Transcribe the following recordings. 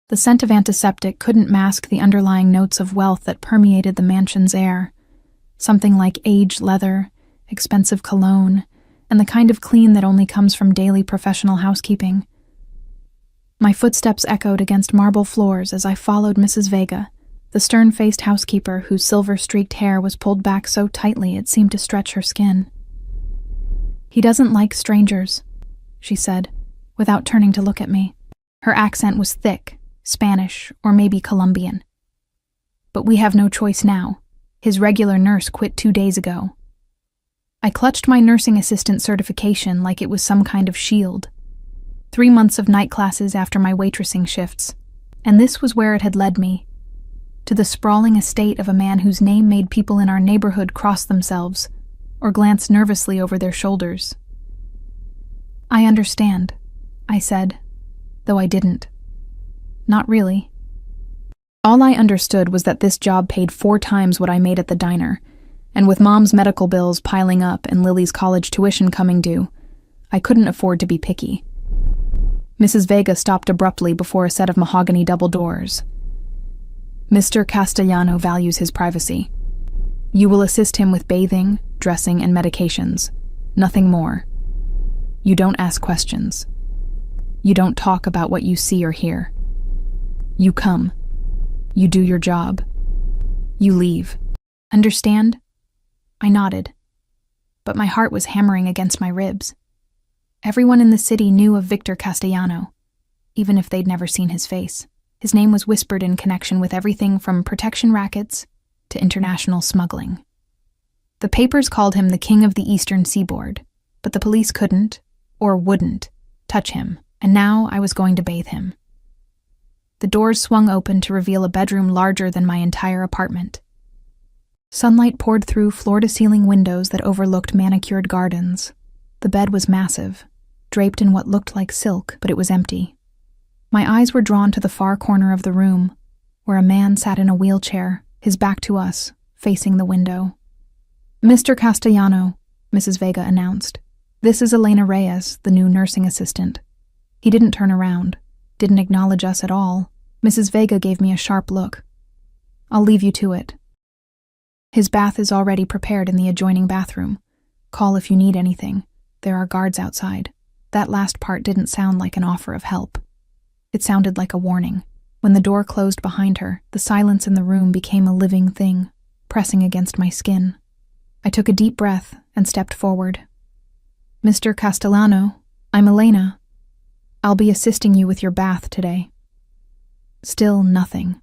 The scent of antiseptic couldn't mask the underlying notes of wealth that permeated the mansion's air. Something like aged leather, expensive cologne, and the kind of clean that only comes from daily professional housekeeping. My footsteps echoed against marble floors as I followed Mrs. Vega, the stern-faced housekeeper whose silver-streaked hair was pulled back so tightly it seemed to stretch her skin. "He doesn't like strangers," she said, without turning to look at me. Her accent was thick, Spanish, or maybe Colombian. "But we have no choice now. His regular nurse quit 2 days ago." I clutched my nursing assistant certification like it was some kind of shield. 3 months of night classes after my waitressing shifts, and this was where it had led me. To the sprawling estate of a man whose name made people in our neighborhood cross themselves, or glance nervously over their shoulders. "I understand," I said, though I didn't. Not really. All I understood was that this job paid 4 times what I made at the diner, and with Mom's medical bills piling up and Lily's college tuition coming due, I couldn't afford to be picky. Mrs. Vega stopped abruptly before a set of mahogany double doors. "Mr. Castellano values his privacy. You will assist him with bathing, dressing, and medications. Nothing more. You don't ask questions. You don't talk about what you see or hear. You come. You do your job. You leave. Understand?" I nodded, but my heart was hammering against my ribs. Everyone in the city knew of Victor Castellano, even if they'd never seen his face. His name was whispered in connection with everything from protection rackets to international smuggling. The papers called him the King of the Eastern Seaboard, but the police couldn't, or wouldn't, touch him, and now I was going to bathe him. The doors swung open to reveal a bedroom larger than my entire apartment. Sunlight poured through floor-to-ceiling windows that overlooked manicured gardens. The bed was massive, draped in what looked like silk, but it was empty. My eyes were drawn to the far corner of the room, where a man sat in a wheelchair, his back to us, facing the window. "Mr. Castellano," Mrs. Vega announced. "This is Elena Reyes, the new nursing assistant." He didn't turn around, didn't acknowledge us at all. Mrs. Vega gave me a sharp look. "I'll leave you to it. His bath is already prepared in the adjoining bathroom. Call if you need anything. There are guards outside." That last part didn't sound like an offer of help. It sounded like a warning. When the door closed behind her, the silence in the room became a living thing, pressing against my skin. I took a deep breath and stepped forward. "Mr. Castellano, I'm Elena. I'll be assisting you with your bath today." Still nothing.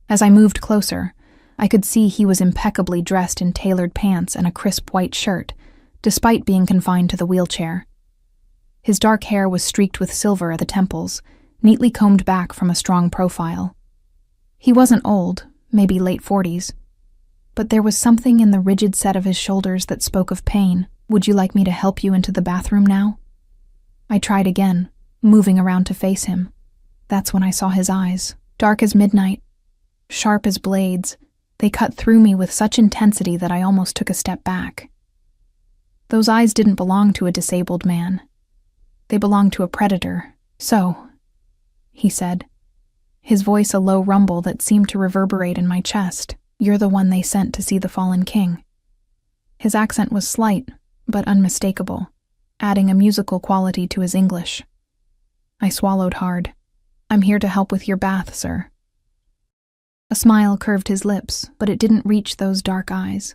As I moved closer, I could see he was impeccably dressed in tailored pants and a crisp white shirt, despite being confined to the wheelchair. His dark hair was streaked with silver at the temples, neatly combed back from a strong profile. He wasn't old, maybe late 40s, but there was something in the rigid set of his shoulders that spoke of pain. "Would you like me to help you into the bathroom now?" I tried again, moving around to face him. That's when I saw his eyes, dark as midnight, sharp as blades. They cut through me with such intensity that I almost took a step back. Those eyes didn't belong to a disabled man. They belonged to a predator. "So," he said, his voice a low rumble that seemed to reverberate in my chest, "you're the one they sent to see the fallen king." His accent was slight, but unmistakable, adding a musical quality to his English. I swallowed hard. "I'm here to help with your bath, sir." A smile curved his lips, but it didn't reach those dark eyes.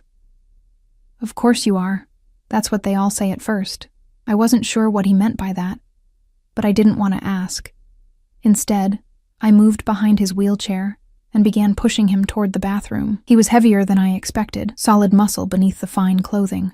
"Of course you are. That's what they all say at first." I wasn't sure what he meant by that, but I didn't want to ask. Instead, I moved behind his wheelchair and began pushing him toward the bathroom. He was heavier than I expected, solid muscle beneath the fine clothing.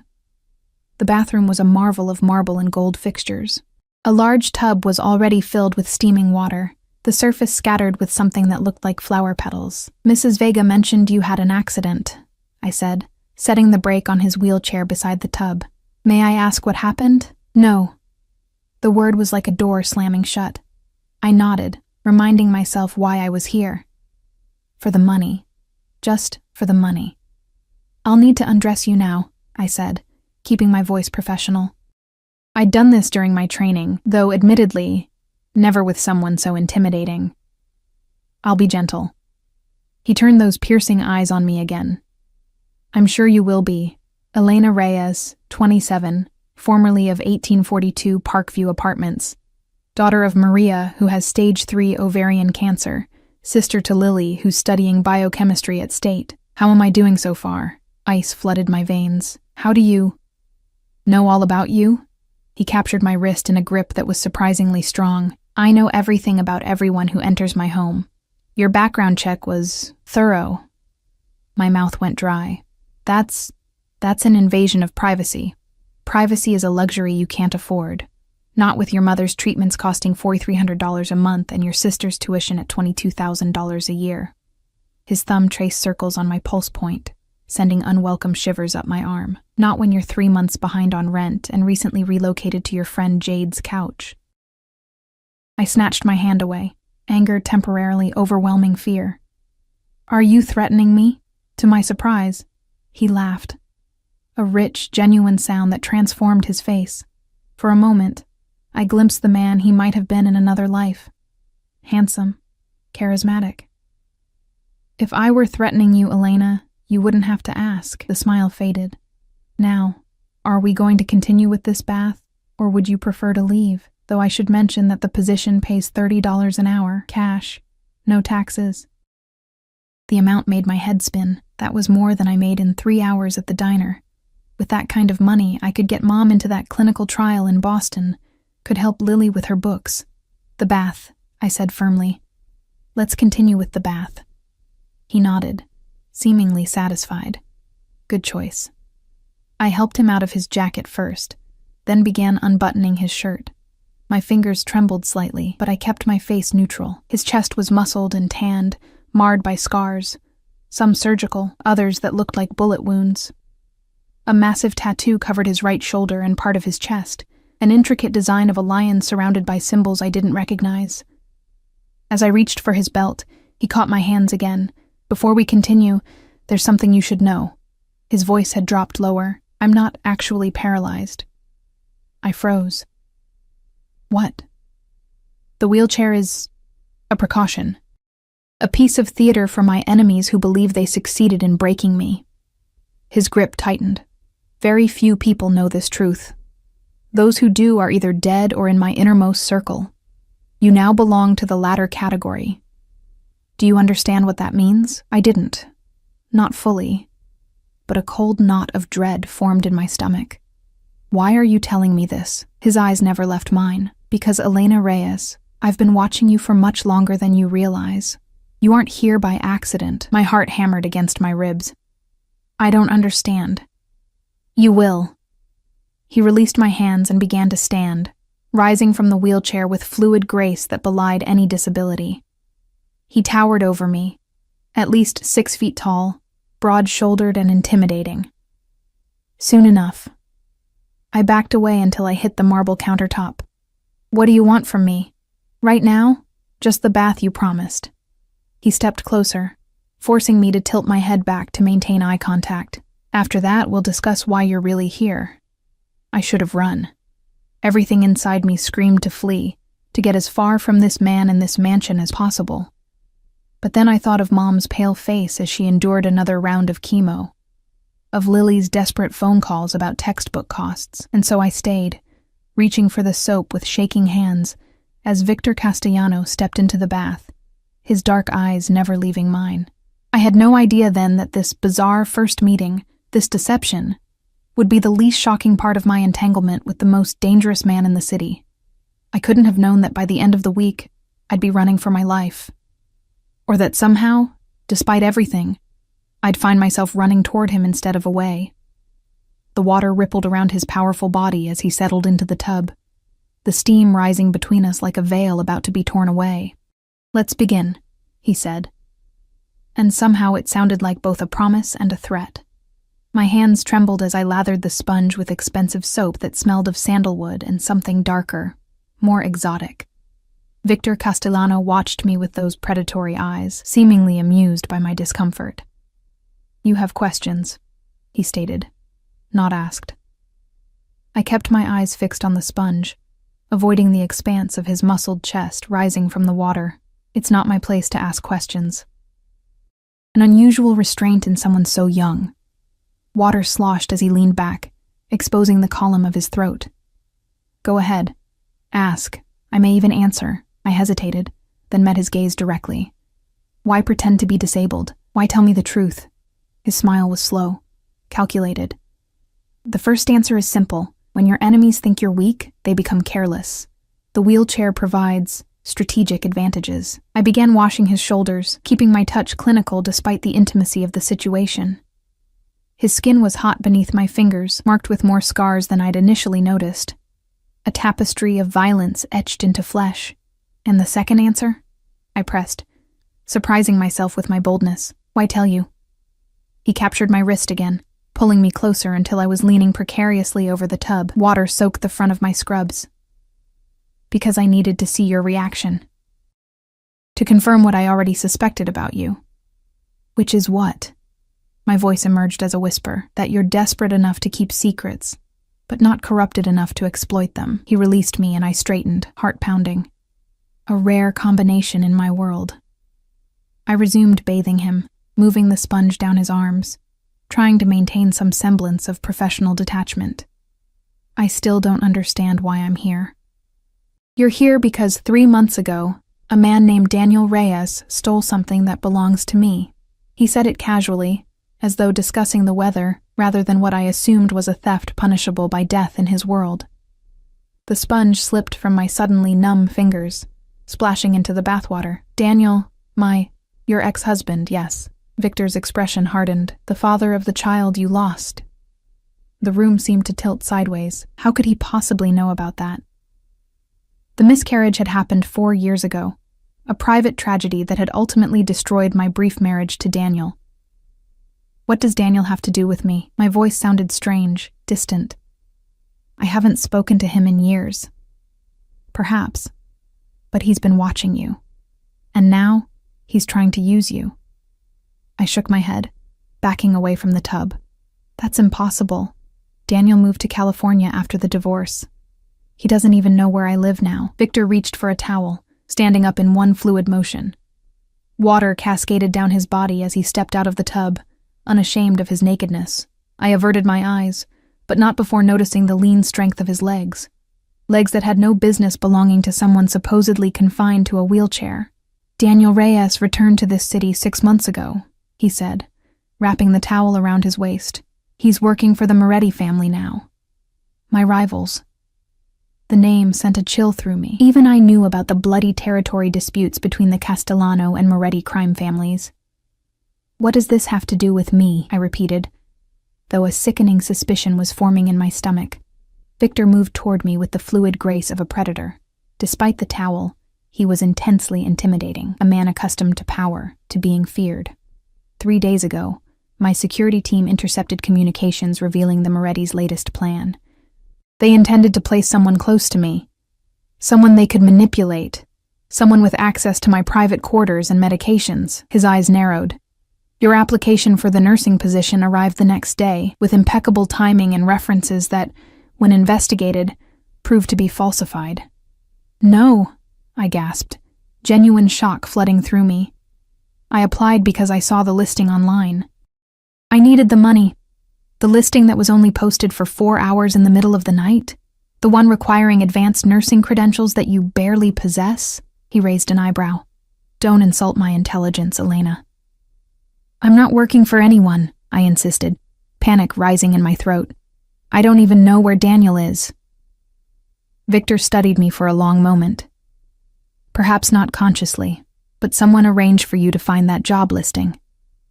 The bathroom was a marvel of marble and gold fixtures. A large tub was already filled with steaming water, the surface scattered with something that looked like flower petals. "Mrs. Vega mentioned you had an accident," I said, setting the brake on his wheelchair beside the tub. "May I ask what happened?" "No." The word was like a door slamming shut. I nodded, reminding myself why I was here. For the money. Just for the money. "I'll need to undress you now," I said, keeping my voice professional. I'd done this during my training, though admittedly, never with someone so intimidating. I'll be gentle." He turned those piercing eyes on me again. "I'm sure you will be. Elena Reyes, 27, formerly of 1842 Parkview Apartments. Daughter of Maria, who has stage 3 ovarian cancer. Sister to Lily, who's studying biochemistry at State. How am I doing so far?" Ice flooded my veins. "How do you know all about you?" He captured my wrist in a grip that was surprisingly strong. "I know everything about everyone who enters my home. Your background check was thorough." My mouth went dry. That's an invasion of privacy. Privacy is a luxury you can't afford. Not with your mother's treatments costing $4,300 a month and your sister's tuition at $22,000 a year. His thumb traced circles on my pulse point, sending unwelcome shivers up my arm. "Not when you're 3 months behind on rent and recently relocated to your friend Jade's couch." I snatched my hand away, anger temporarily overwhelming fear. "Are you threatening me?" To my surprise, he laughed. A rich, genuine sound that transformed his face. For a moment, I glimpsed the man he might have been in another life. Handsome, charismatic. "If I were threatening you, Elena, you wouldn't have to ask." The smile faded. "Now, are we going to continue with this bath, or would you prefer to leave? Though I should mention that the position pays $30 an hour, cash, no taxes." The amount made my head spin. That was more than I made in 3 hours at the diner. With that kind of money, I could get Mom into that clinical trial in Boston, could help Lily with her books. "The bath," I said firmly. "Let's continue with the bath." He nodded, seemingly satisfied. Good choice. I helped him out of his jacket first, then began unbuttoning his shirt. My fingers trembled slightly, but I kept my face neutral. His chest was muscled and tanned, marred by scars, some surgical, others that looked like bullet wounds. A massive tattoo covered his right shoulder and part of his chest, an intricate design of a lion surrounded by symbols I didn't recognize. As I reached for his belt, he caught my hands again. "Before we continue, there's something you should know." His voice had dropped lower. "I'm not actually paralyzed." I froze. "What?" "The wheelchair is a precaution. A piece of theater for my enemies who believe they succeeded in breaking me." His grip tightened. "Very few people know this truth. Those who do are either dead or in my innermost circle. You now belong to the latter category. Do you understand what that means?" I didn't. Not fully. But a cold knot of dread formed in my stomach. "Why are you telling me this?" His eyes never left mine. "Because Elena Reyes, I've been watching you for much longer than you realize. You aren't here by accident." My heart hammered against my ribs. "I don't understand." "You will." He released my hands and began to stand, rising from the wheelchair with fluid grace that belied any disability. He towered over me, at least 6 feet tall, broad-shouldered and intimidating. Soon enough, I backed away until I hit the marble countertop. "What do you want from me?" "Right now, just the bath you promised." He stepped closer, forcing me to tilt my head back to maintain eye contact. "After that, we'll discuss why you're really here." I should have run. Everything inside me screamed to flee, to get as far from this man and this mansion as possible. But then I thought of Mom's pale face as she endured another round of chemo, of Lily's desperate phone calls about textbook costs, and so I stayed, reaching for the soap with shaking hands as Victor Castellano stepped into the bath, his dark eyes never leaving mine. I had no idea then that this bizarre first meeting, this deception, would be the least shocking part of my entanglement with the most dangerous man in the city. I couldn't have known that by the end of the week, I'd be running for my life. Or that somehow, despite everything, I'd find myself running toward him instead of away. The water rippled around his powerful body as he settled into the tub, the steam rising between us like a veil about to be torn away. "Let's begin," he said. And somehow it sounded like both a promise and a threat. My hands trembled as I lathered the sponge with expensive soap that smelled of sandalwood and something darker, more exotic. Victor Castellano watched me with those predatory eyes, seemingly amused by my discomfort. "You have questions," he stated, not asked. I kept my eyes fixed on the sponge, avoiding the expanse of his muscled chest rising from the water. It's not my place to ask questions. An unusual restraint in someone so young. Water sloshed as he leaned back, exposing the column of his throat. Go ahead. Ask. I may even answer. I hesitated, then met his gaze directly. Why pretend to be disabled? Why tell me the truth? His smile was slow, calculated. The first answer is simple. When your enemies think you're weak, they become careless. The wheelchair provides strategic advantages. I began washing his shoulders, keeping my touch clinical despite the intimacy of the situation. His skin was hot beneath my fingers, marked with more scars than I'd initially noticed. A tapestry of violence etched into flesh. And the second answer? I pressed, surprising myself with my boldness. Why tell you? He captured my wrist again, pulling me closer until I was leaning precariously over the tub. Water soaked the front of my scrubs. Because I needed to see your reaction. To confirm what I already suspected about you. Which is what? My voice emerged as a whisper, that you're desperate enough to keep secrets, but not corrupted enough to exploit them. He released me and I straightened, heart pounding. A rare combination in my world. I resumed bathing him, moving the sponge down his arms, trying to maintain some semblance of professional detachment. I still don't understand why I'm here. You're here because 3 months ago, a man named Daniel Reyes stole something that belongs to me. He said it casually, as though discussing the weather rather than what I assumed was a theft punishable by death in his world. The sponge slipped from my suddenly numb fingers, splashing into the bathwater. Daniel, your ex-husband, yes. Victor's expression hardened. The father of the child you lost. The room seemed to tilt sideways. How could he possibly know about that? The miscarriage had happened 4 years ago, a private tragedy that had ultimately destroyed my brief marriage to Daniel. What does Daniel have to do with me? My voice sounded strange, distant. I haven't spoken to him in years. Perhaps. But he's been watching you. And now, he's trying to use you. I shook my head, backing away from the tub. That's impossible. Daniel moved to California after the divorce. He doesn't even know where I live now. Victor reached for a towel, standing up in one fluid motion. Water cascaded down his body as he stepped out of the tub, unashamed of his nakedness. I averted my eyes, but not before noticing the lean strength of his legs. Legs that had no business belonging to someone supposedly confined to a wheelchair. Daniel Reyes returned to this city 6 months ago, he said, wrapping the towel around his waist. He's working for the Moretti family now. My rivals. The name sent a chill through me. Even I knew about the bloody territory disputes between the Castellano and Moretti crime families. What does this have to do with me? I repeated, though a sickening suspicion was forming in my stomach. Victor moved toward me with the fluid grace of a predator. Despite the towel, he was intensely intimidating, a man accustomed to power, to being feared. 3 days ago, my security team intercepted communications revealing the Moretti's latest plan. They intended to place someone close to me, someone they could manipulate, someone with access to my private quarters and medications. His eyes narrowed. Your application for the nursing position arrived the next day, with impeccable timing and references that, when investigated, proved to be falsified. No, I gasped, genuine shock flooding through me. I applied because I saw the listing online. I needed the money. The listing that was only posted for 4 hours in the middle of the night? The one requiring advanced nursing credentials that you barely possess? He raised an eyebrow. Don't insult my intelligence, Elena. I'm not working for anyone, I insisted, panic rising in my throat. I don't even know where Daniel is. Victor studied me for a long moment. Perhaps not consciously, but someone arranged for you to find that job listing.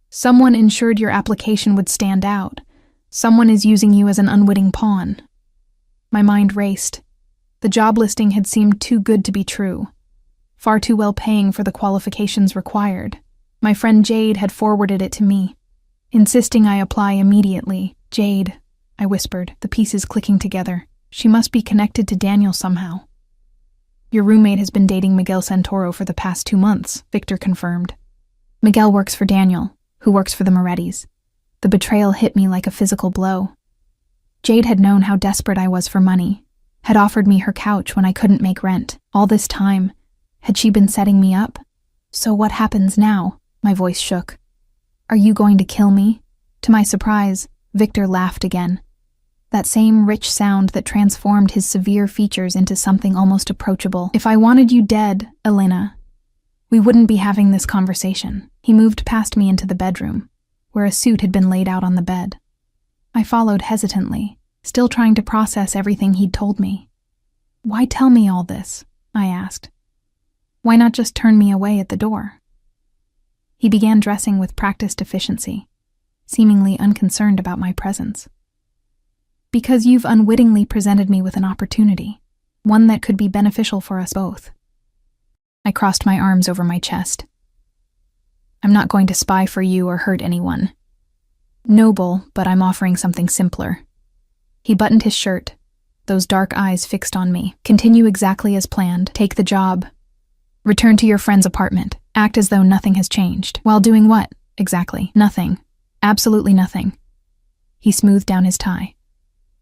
Someone ensured your application would stand out. Someone is using you as an unwitting pawn. My mind raced. The job listing had seemed too good to be true, far too well paying for the qualifications required. My friend Jade had forwarded it to me, insisting I apply immediately. Jade, I whispered, the pieces clicking together. She must be connected to Daniel somehow. Your roommate has been dating Miguel Santoro for the past 2 months, Victor confirmed. Miguel works for Daniel, who works for the Morettis. The betrayal hit me like a physical blow. Jade had known how desperate I was for money, had offered me her couch when I couldn't make rent. All this time, had she been setting me up? So what happens now? My voice shook. Are you going to kill me? To my surprise, Victor laughed again. That same rich sound that transformed his severe features into something almost approachable. If I wanted you dead, Elena, we wouldn't be having this conversation. He moved past me into the bedroom, where a suit had been laid out on the bed. I followed hesitantly, still trying to process everything he'd told me. Why tell me all this? I asked. Why not just turn me away at the door? He began dressing with practiced efficiency, seemingly unconcerned about my presence. Because you've unwittingly presented me with an opportunity, one that could be beneficial for us both. I crossed my arms over my chest. I'm not going to spy for you or hurt anyone. Noble, but I'm offering something simpler. He buttoned his shirt, those dark eyes fixed on me. Continue exactly as planned. Take the job. Return to your friend's apartment. Act as though nothing has changed. While doing what? Exactly. Nothing. Absolutely nothing. He smoothed down his tie.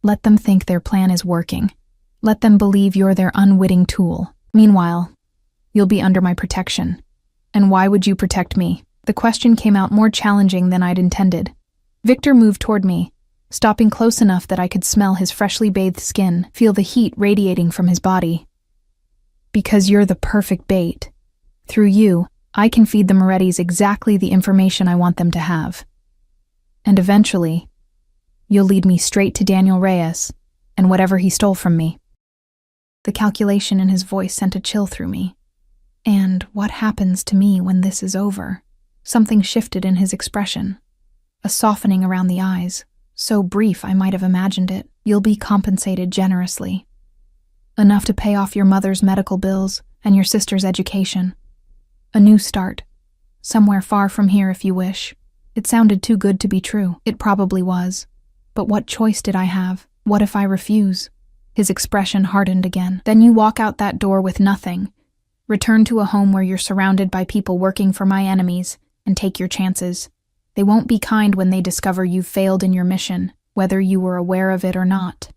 Let them think their plan is working. Let them believe you're their unwitting tool. Meanwhile, you'll be under my protection. And why would you protect me? The question came out more challenging than I'd intended. Victor moved toward me, stopping close enough that I could smell his freshly bathed skin, feel the heat radiating from his body. Because you're the perfect bait. Through you, I can feed the Morettis exactly the information I want them to have. And eventually, you'll lead me straight to Daniel Reyes and whatever he stole from me. The calculation in his voice sent a chill through me. And what happens to me when this is over? Something shifted in his expression. A softening around the eyes, so brief I might have imagined it. You'll be compensated generously. Enough to pay off your mother's medical bills and your sister's education. A new start. Somewhere far from here if you wish. It sounded too good to be true. It probably was. But what choice did I have? What if I refuse? His expression hardened again. Then you walk out that door with nothing. Return to a home where you're surrounded by people working for my enemies, and take your chances. They won't be kind when they discover you've failed in your mission, whether you were aware of it or not.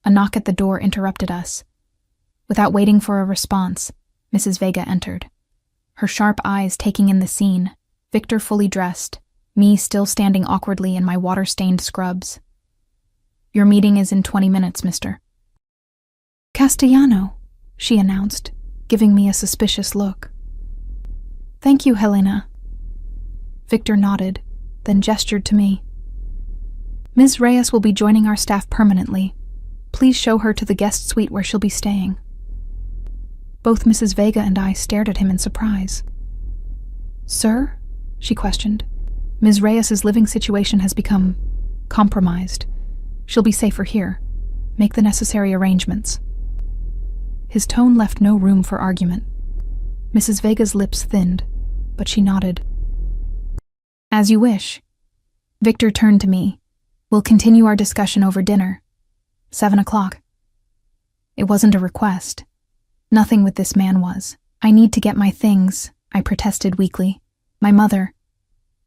A knock at the door interrupted us. Without waiting for a response, Mrs. Vega entered. Her sharp eyes taking in the scene, Victor fully dressed, me still standing awkwardly in my water-stained scrubs. Your meeting is in 20 minutes, mister. Castellano, she announced, giving me a suspicious look. Thank you, Helena. Victor nodded, then gestured to me. Ms. Reyes will be joining our staff permanently. Please show her to the guest suite where she'll be staying. Both Mrs. Vega and I stared at him in surprise. Sir? She questioned. Ms. Reyes's living situation has become compromised. She'll be safer here. Make the necessary arrangements. His tone left no room for argument. Mrs. Vega's lips thinned, but she nodded. As you wish. Victor turned to me. We'll continue our discussion over dinner. 7 o'clock. It wasn't a request. Nothing with this man was. I need to get my things, I protested weakly. My mother.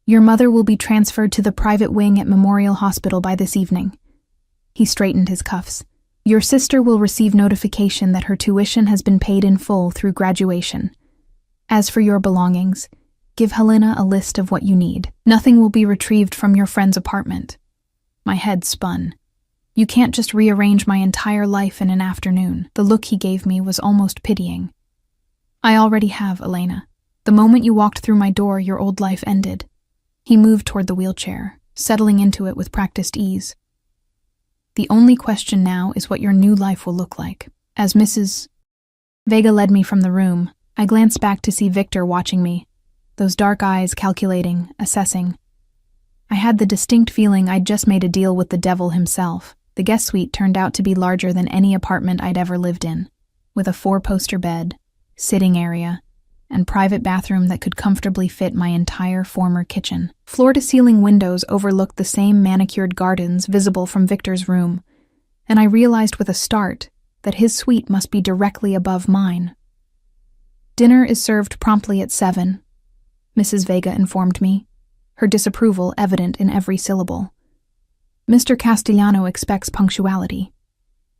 Your mother will be transferred to the private wing at Memorial Hospital by this evening. He straightened his cuffs. Your sister will receive notification that her tuition has been paid in full through graduation. As for your belongings, give Helena a list of what you need. Nothing will be retrieved from your friend's apartment. My head spun. You can't just rearrange my entire life in an afternoon. The look he gave me was almost pitying. I already have, Elena. The moment you walked through my door, your old life ended. He moved toward the wheelchair, settling into it with practiced ease. The only question now is what your new life will look like. As Mrs. Vega led me from the room, I glanced back to see Victor watching me, those dark eyes calculating, assessing. I had the distinct feeling I'd just made a deal with the devil himself. The guest suite turned out to be larger than any apartment I'd ever lived in, with a 4-poster bed, sitting area, and private bathroom that could comfortably fit my entire former kitchen. Floor-to-ceiling windows overlooked the same manicured gardens visible from Victor's room, and I realized with a start that his suite must be directly above mine. Dinner is served promptly at 7, Mrs. Vega informed me, her disapproval evident in every syllable. Mr. Castellano expects punctuality.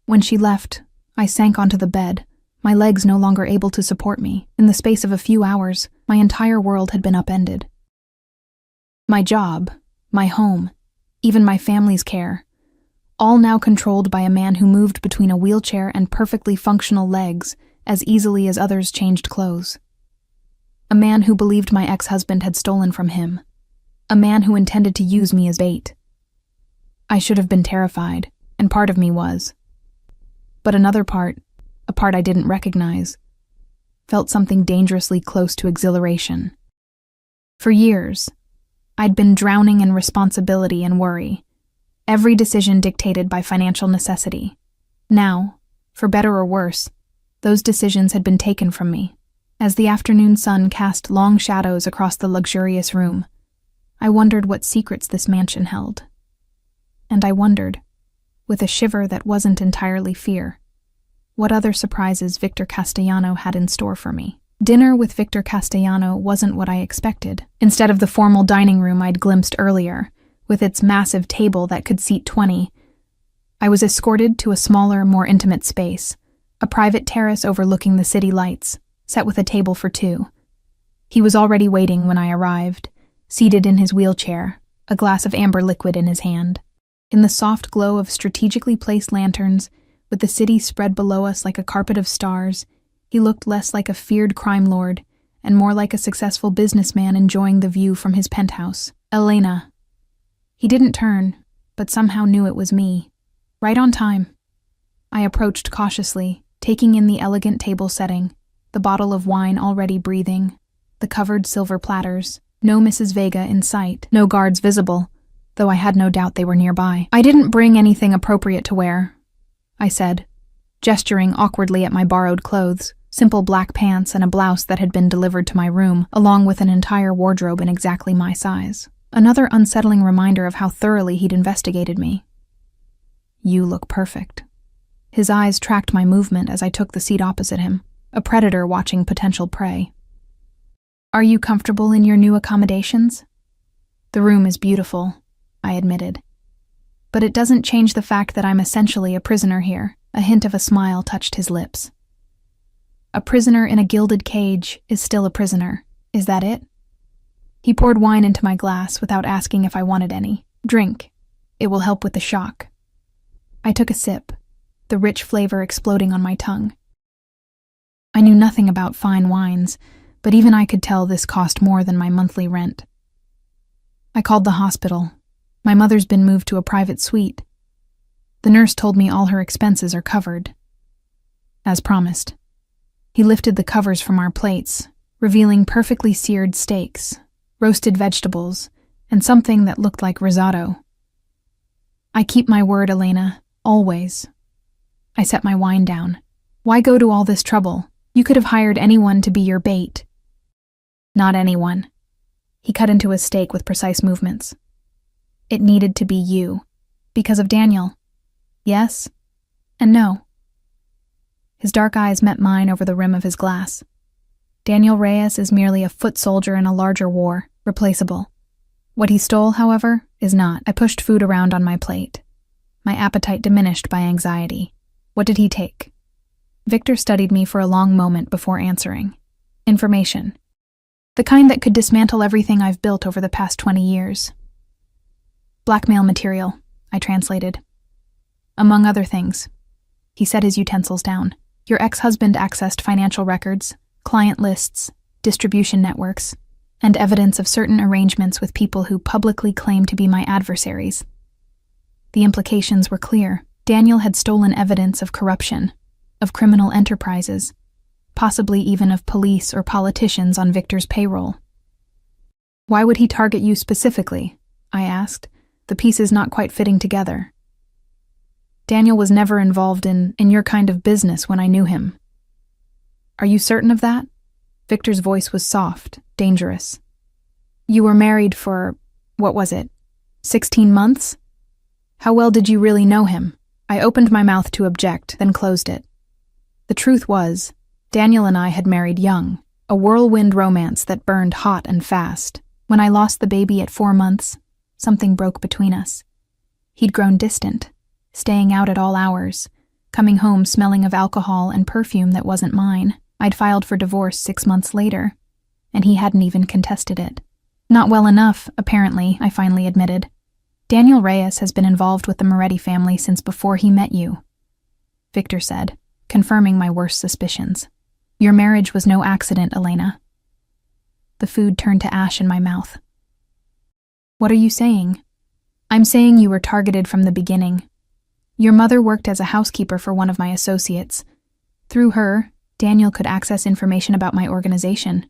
When she left, I sank onto the bed, my legs no longer able to support me. In the space of a few hours, my entire world had been upended. My job, my home, even my family's care, all now controlled by a man who moved between a wheelchair and perfectly functional legs as easily as others changed clothes. A man who believed my ex-husband had stolen from him. A man who intended to use me as bait. I should have been terrified, and part of me was. But another part, a part I didn't recognize, felt something dangerously close to exhilaration. For years, I'd been drowning in responsibility and worry, every decision dictated by financial necessity. Now, for better or worse, those decisions had been taken from me. As the afternoon sun cast long shadows across the luxurious room, I wondered what secrets this mansion held. And I wondered, with a shiver that wasn't entirely fear, what other surprises Victor Castellano had in store for me. Dinner with Victor Castellano wasn't what I expected. Instead of the formal dining room I'd glimpsed earlier, with its massive table that could seat 20, I was escorted to a smaller, more intimate space, a private terrace overlooking the city lights, set with a table for two. He was already waiting when I arrived, seated in his wheelchair, a glass of amber liquid in his hand. In the soft glow of strategically placed lanterns, with the city spread below us like a carpet of stars, he looked less like a feared crime lord and more like a successful businessman enjoying the view from his penthouse. Elena. He didn't turn, but somehow knew it was me. Right on time. I approached cautiously, taking in the elegant table setting, the bottle of wine already breathing, the covered silver platters, no Mrs. Vega in sight, no guards visible, though I had no doubt they were nearby. I didn't bring anything appropriate to wear, I said, gesturing awkwardly at my borrowed clothes, simple black pants and a blouse that had been delivered to my room, along with an entire wardrobe in exactly my size. Another unsettling reminder of how thoroughly he'd investigated me. You look perfect. His eyes tracked my movement as I took the seat opposite him, a predator watching potential prey. Are you comfortable in your new accommodations? The room is beautiful, I admitted. But it doesn't change the fact that I'm essentially a prisoner here. A hint of a smile touched his lips. A prisoner in a gilded cage is still a prisoner. Is that it? He poured wine into my glass without asking if I wanted any. Drink. It will help with the shock. I took a sip, the rich flavor exploding on my tongue. I knew nothing about fine wines, but even I could tell this cost more than my monthly rent. I called the hospital. My mother's been moved to a private suite. The nurse told me all her expenses are covered. As promised. He lifted the covers from our plates, revealing perfectly seared steaks, roasted vegetables, and something that looked like risotto. I keep my word, Elena, always. I set my wine down. Why go to all this trouble? You could have hired anyone to be your bait. Not anyone. He cut into his steak with precise movements. It needed to be you. Because of Daniel. Yes and no. His dark eyes met mine over the rim of his glass. Daniel Reyes is merely a foot soldier in a larger war, replaceable. What he stole, however, is not. I pushed food around on my plate, my appetite diminished by anxiety. What did he take? Victor studied me for a long moment before answering. Information. The kind that could dismantle everything I've built over the past 20 years. Blackmail material, I translated. Among other things. He set his utensils down. Your ex-husband accessed financial records, client lists, distribution networks, and evidence of certain arrangements with people who publicly claim to be my adversaries. The implications were clear. Daniel had stolen evidence of corruption, of criminal enterprises, possibly even of police or politicians on Victor's payroll. Why would he target you specifically? I asked, the pieces not quite fitting together. Daniel was never involved in your kind of business when I knew him. Are you certain of that? Victor's voice was soft, dangerous. You were married for, what was it, 16 months? How well did you really know him? I opened my mouth to object, then closed it. The truth was, Daniel and I had married young, a whirlwind romance that burned hot and fast. When I lost the baby at 4 months, something broke between us. He'd grown distant, staying out at all hours, coming home smelling of alcohol and perfume that wasn't mine. I'd filed for divorce 6 months later, and he hadn't even contested it. Not well enough, apparently, I finally admitted. Daniel Reyes has been involved with the Moretti family since before he met you, Victor said, confirming my worst suspicions. Your marriage was no accident, Elena. The food turned to ash in my mouth. What are you saying? I'm saying you were targeted from the beginning. Your mother worked as a housekeeper for one of my associates. Through her, Daniel could access information about my organization.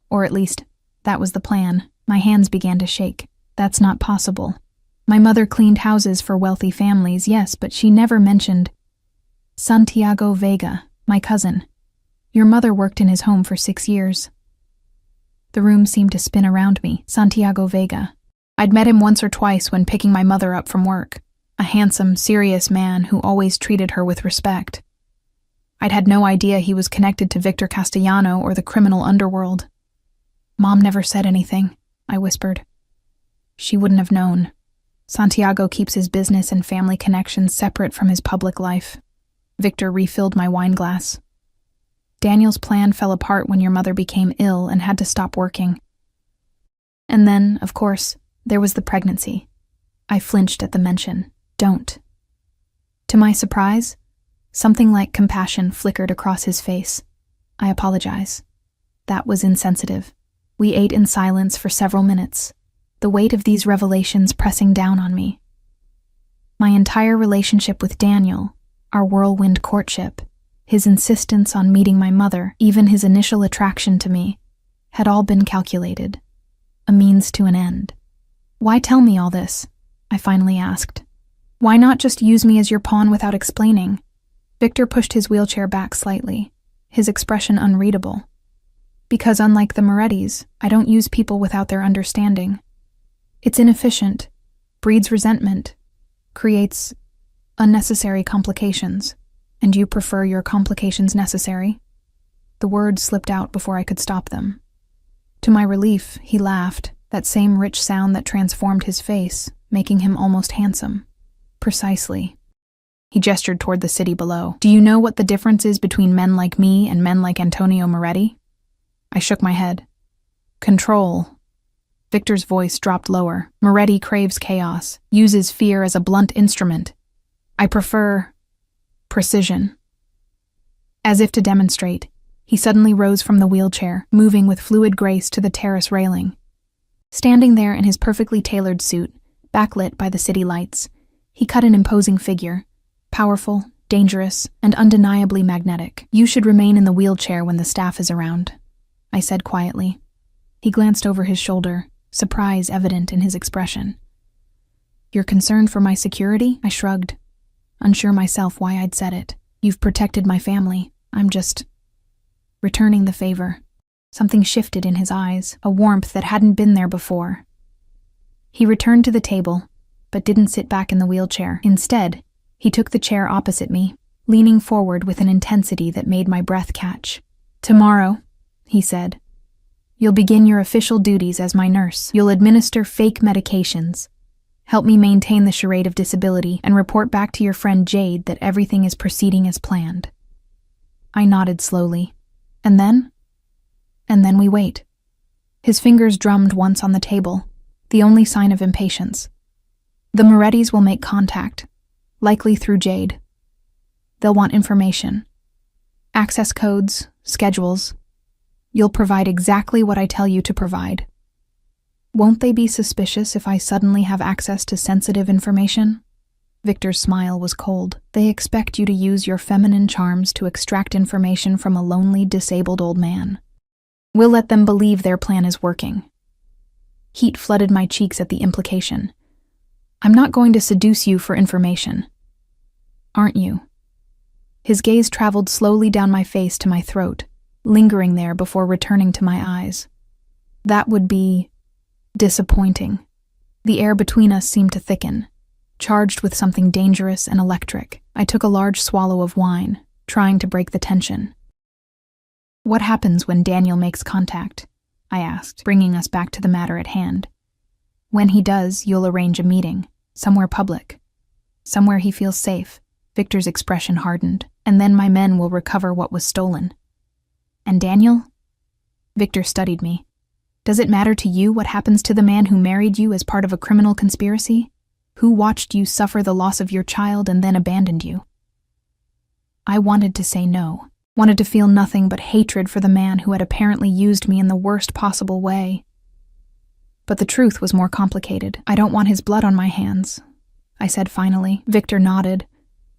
Or at least, that was the plan. My hands began to shake. That's not possible. My mother cleaned houses for wealthy families, yes, but she never mentioned Santiago Vega, my cousin. Your mother worked in his home for 6 years. The room seemed to spin around me. Santiago Vega. I'd met him once or twice when picking my mother up from work. A handsome, serious man who always treated her with respect. I'd had no idea he was connected to Victor Castellano or the criminal underworld. Mom never said anything, I whispered. She wouldn't have known. Santiago keeps his business and family connections separate from his public life. Victor refilled my wine glass. Daniel's plan fell apart when your mother became ill and had to stop working. And then, of course, there was the pregnancy. I flinched at the mention. Don't. To my surprise, something like compassion flickered across his face. I apologize. That was insensitive. We ate in silence for several minutes, the weight of these revelations pressing down on me. My entire relationship with Daniel, our whirlwind courtship, his insistence on meeting my mother, even his initial attraction to me, had all been calculated. A means to an end. Why tell me all this? I finally asked. Why not just use me as your pawn without explaining? Victor pushed his wheelchair back slightly, his expression unreadable. Because unlike the Morettis, I don't use people without their understanding. It's inefficient, breeds resentment, creates unnecessary complications. And you prefer your complications necessary? The words slipped out before I could stop them. To my relief, he laughed, that same rich sound that transformed his face, making him almost handsome. Precisely. He gestured toward the city below. Do you know what the difference is between men like me and men like Antonio Moretti? I shook my head. Control. Victor's voice dropped lower. Moretti craves chaos, uses fear as a blunt instrument. I prefer precision. As if to demonstrate, he suddenly rose from the wheelchair, moving with fluid grace to the terrace railing. Standing there in his perfectly tailored suit, backlit by the city lights, he cut an imposing figure, powerful, dangerous, and undeniably magnetic. You should remain in the wheelchair when the staff is around, I said quietly. He glanced over his shoulder, surprise evident in his expression. You're concerned for my security? I shrugged, unsure myself why I'd said it. You've protected my family. I'm just returning the favor. Something shifted in his eyes, a warmth that hadn't been there before. He returned to the table, but didn't sit back in the wheelchair. Instead, he took the chair opposite me, leaning forward with an intensity that made my breath catch. Tomorrow, he said, you'll begin your official duties as my nurse. You'll administer fake medications, help me maintain the charade of disability, and report back to your friend Jade that everything is proceeding as planned. I nodded slowly. And then we wait. His fingers drummed once on the table, the only sign of impatience. The Morettis will make contact, likely through Jade. They'll want information. Access codes, schedules. You'll provide exactly what I tell you to provide. Won't they be suspicious if I suddenly have access to sensitive information? Victor's smile was cold. They expect you to use your feminine charms to extract information from a lonely, disabled old man. We'll let them believe their plan is working. Heat flooded my cheeks at the implication. I'm not going to seduce you for information. Aren't you? His gaze traveled slowly down my face to my throat, lingering there before returning to my eyes. That would be disappointing. The air between us seemed to thicken, charged with something dangerous and electric. I took a large swallow of wine, trying to break the tension. What happens when Daniel makes contact? I asked, bringing us back to the matter at hand. When he does, you'll arrange a meeting, somewhere public, somewhere he feels safe. Victor's expression hardened. And then my men will recover what was stolen. And Daniel? Victor studied me. Does it matter to you what happens to the man who married you as part of a criminal conspiracy? Who watched you suffer the loss of your child and then abandoned you? I wanted to say no, wanted to feel nothing but hatred for the man who had apparently used me in the worst possible way. But the truth was more complicated. I don't want his blood on my hands, I said finally. Victor nodded,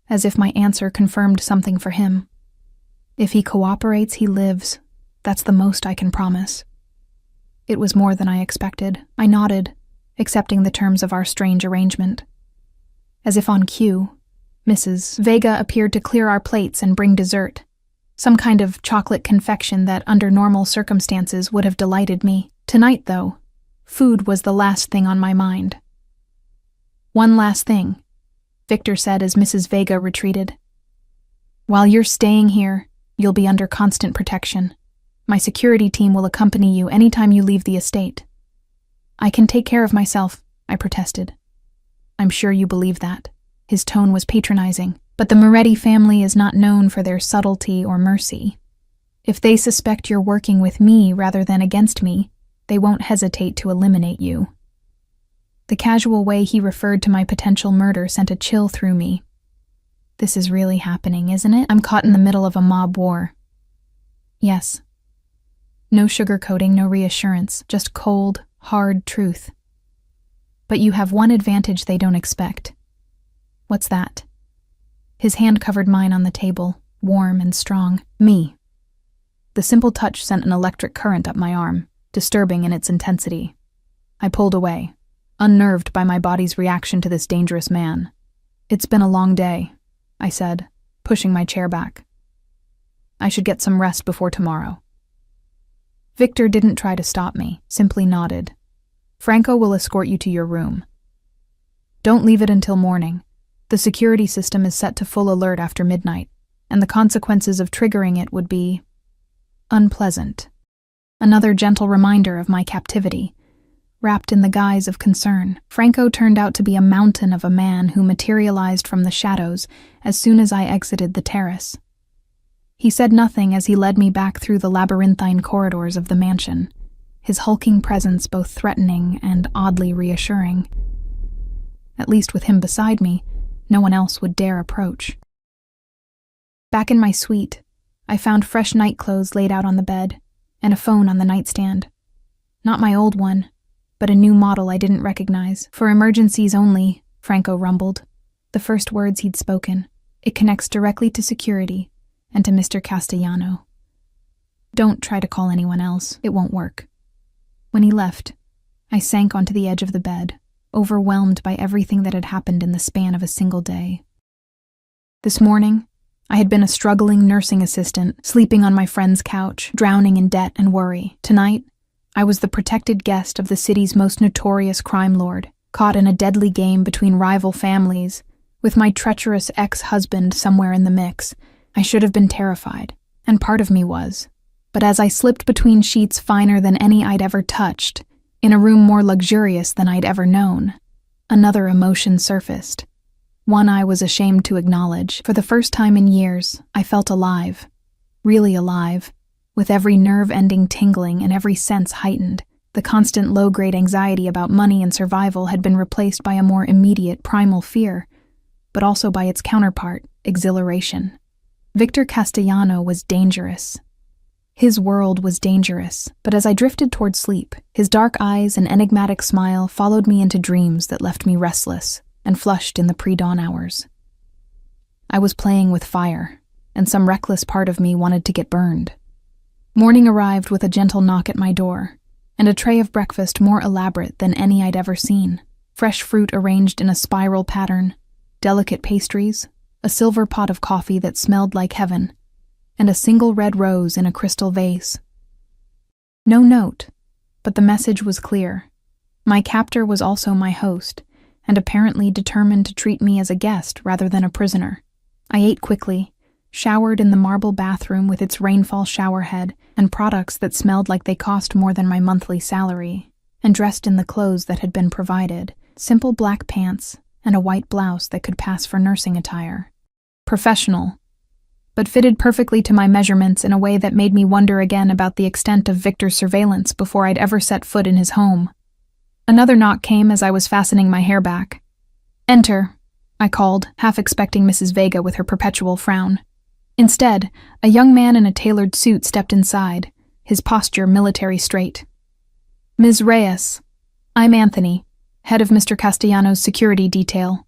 as if my answer confirmed something for him. If he cooperates, he lives. That's the most I can promise. It was more than I expected. I nodded, accepting the terms of our strange arrangement. As if on cue, Mrs. Vega appeared to clear our plates and bring dessert, some kind of chocolate confection that under normal circumstances would have delighted me. Tonight, though, food was the last thing on my mind. One last thing, Victor said as Mrs. Vega retreated. While you're staying here, you'll be under constant protection. My security team will accompany you anytime you leave the estate. I can take care of myself, I protested. I'm sure you believe that. His tone was patronizing, but the Moretti family is not known for their subtlety or mercy. If they suspect you're working with me rather than against me, they won't hesitate to eliminate you. The casual way he referred to my potential murder sent a chill through me. This is really happening, isn't it? I'm caught in the middle of a mob war. Yes. No sugarcoating, no reassurance, just cold, hard truth. But you have one advantage they don't expect. What's that? His hand covered mine on the table, warm and strong. Me. The simple touch sent an electric current up my arm, disturbing in its intensity. I pulled away, unnerved by my body's reaction to this dangerous man. It's been a long day, I said, pushing my chair back. I should get some rest before tomorrow. Victor didn't try to stop me, simply nodded. Franco will escort you to your room. Don't leave it until morning. The security system is set to full alert after midnight, and the consequences of triggering it would be unpleasant. Another gentle reminder of my captivity. Wrapped in the guise of concern, Franco turned out to be a mountain of a man who materialized from the shadows as soon as I exited the terrace. He said nothing as he led me back through the labyrinthine corridors of the mansion, his hulking presence both threatening and oddly reassuring. At least with him beside me, no one else would dare approach. Back in my suite, I found fresh night clothes laid out on the bed, and a phone on the nightstand. Not my old one, but a new model I didn't recognize. For emergencies only, Franco rumbled, the first words he'd spoken. It connects directly to security and to Mr. Castellano. Don't try to call anyone else, it won't work. When he left, I sank onto the edge of the bed, overwhelmed by everything that had happened in the span of a single day. This morning, I had been a struggling nursing assistant, sleeping on my friend's couch, drowning in debt and worry. Tonight, I was the protected guest of the city's most notorious crime lord, caught in a deadly game between rival families, with my treacherous ex-husband somewhere in the mix. I should have been terrified, and part of me was. But as I slipped between sheets finer than any I'd ever touched, in a room more luxurious than I'd ever known, another emotion surfaced. One I was ashamed to acknowledge. For the first time in years, I felt alive. Really alive, with every nerve ending tingling and every sense heightened. The constant low-grade anxiety about money and survival had been replaced by a more immediate primal fear, but also by its counterpart, exhilaration. Victor Castellano was dangerous. His world was dangerous, but as I drifted toward sleep, his dark eyes and enigmatic smile followed me into dreams that left me restless and flushed in the pre-dawn hours. I was playing with fire, and some reckless part of me wanted to get burned. Morning arrived with a gentle knock at my door, and a tray of breakfast more elaborate than any I'd ever seen. Fresh fruit arranged in a spiral pattern, delicate pastries, a silver pot of coffee that smelled like heaven, and a single red rose in a crystal vase. No note, but the message was clear. My captor was also my host, and apparently determined to treat me as a guest rather than a prisoner. I ate quickly, showered in the marble bathroom with its rainfall showerhead and products that smelled like they cost more than my monthly salary, and dressed in the clothes that had been provided, simple black pants and a white blouse that could pass for nursing attire. professional, but fitted perfectly to my measurements in a way that made me wonder again about the extent of Victor's surveillance before I'd ever set foot in his home. Another knock came as I was fastening my hair back. "Enter," I called, half expecting Mrs. Vega with her perpetual frown. Instead, a young man in a tailored suit stepped inside, his posture military straight. "Ms. Reyes, I'm Anthony, head of Mr. Castellanos' security detail.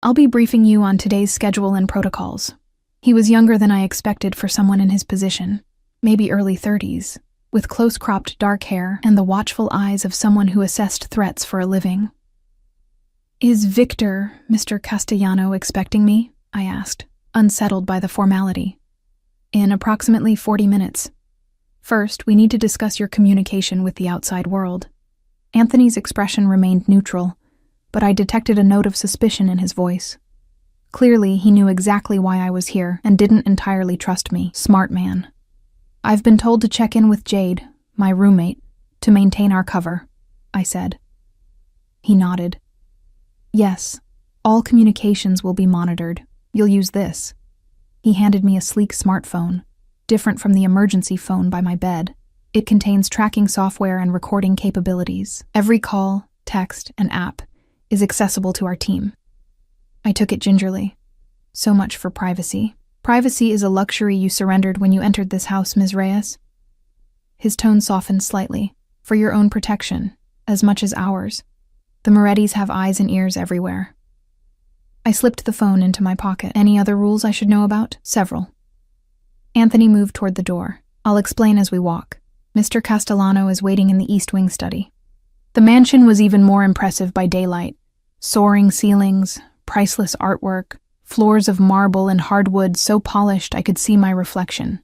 I'll be briefing you on today's schedule and protocols." He was younger than I expected for someone in his position, maybe early 30s, with close-cropped dark hair and the watchful eyes of someone who assessed threats for a living. "Is Victor, Mr. Castellano, expecting me?" I asked, unsettled by the formality. "In approximately 40 minutes. First, we need to discuss your communication with the outside world." Anthony's expression remained neutral, but I detected a note of suspicion in his voice. Clearly, he knew exactly why I was here and didn't entirely trust me. Smart man. "I've been told to check in with Jade, my roommate, to maintain our cover," I said. He nodded. "Yes, all communications will be monitored. You'll use this." He handed me a sleek smartphone, different from the emergency phone by my bed. It contains tracking software and recording capabilities. Every call, text, and app is accessible to our team. I took it gingerly. So much for privacy. "Privacy is a luxury you surrendered when you entered this house, Ms. Reyes." His tone softened slightly. "For your own protection, as much as ours. The Morettis have eyes and ears everywhere." I slipped the phone into my pocket. "Any other rules I should know about?" "Several." Anthony moved toward the door. "I'll explain as we walk. Mr. Castellano is waiting in the East Wing study." The mansion was even more impressive by daylight. Soaring ceilings, priceless artwork, floors of marble and hardwood so polished I could see my reflection.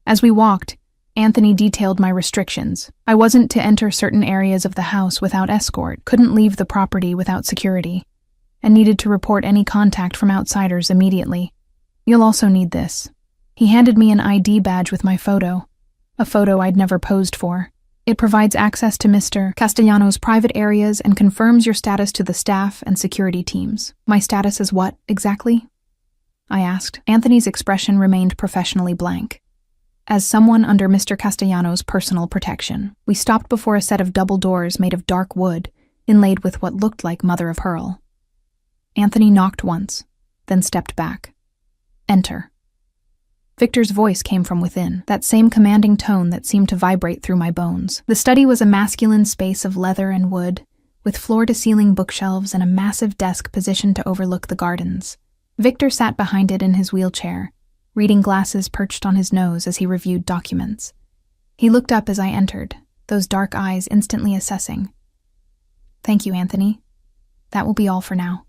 As we walked, Anthony detailed my restrictions. I wasn't to enter certain areas of the house without escort, couldn't leave the property without security, and needed to report any contact from outsiders immediately. "You'll also need this." He handed me an ID badge with my photo, a photo I'd never posed for. "It provides access to Mr. Castellanos' private areas and confirms your status to the staff and security teams." "My status is what, exactly?" I asked. Anthony's expression remained professionally blank. "As someone under Mr. Castellanos' personal protection." We stopped before a set of double doors made of dark wood, inlaid with what looked like mother of pearl. Anthony knocked once, then stepped back. "Enter." Victor's voice came from within, that same commanding tone that seemed to vibrate through my bones. The study was a masculine space of leather and wood, with floor-to-ceiling bookshelves and a massive desk positioned to overlook the gardens. Victor sat behind it in his wheelchair, reading glasses perched on his nose as he reviewed documents. He looked up as I entered, those dark eyes instantly assessing. "Thank you, Anthony. That will be all for now."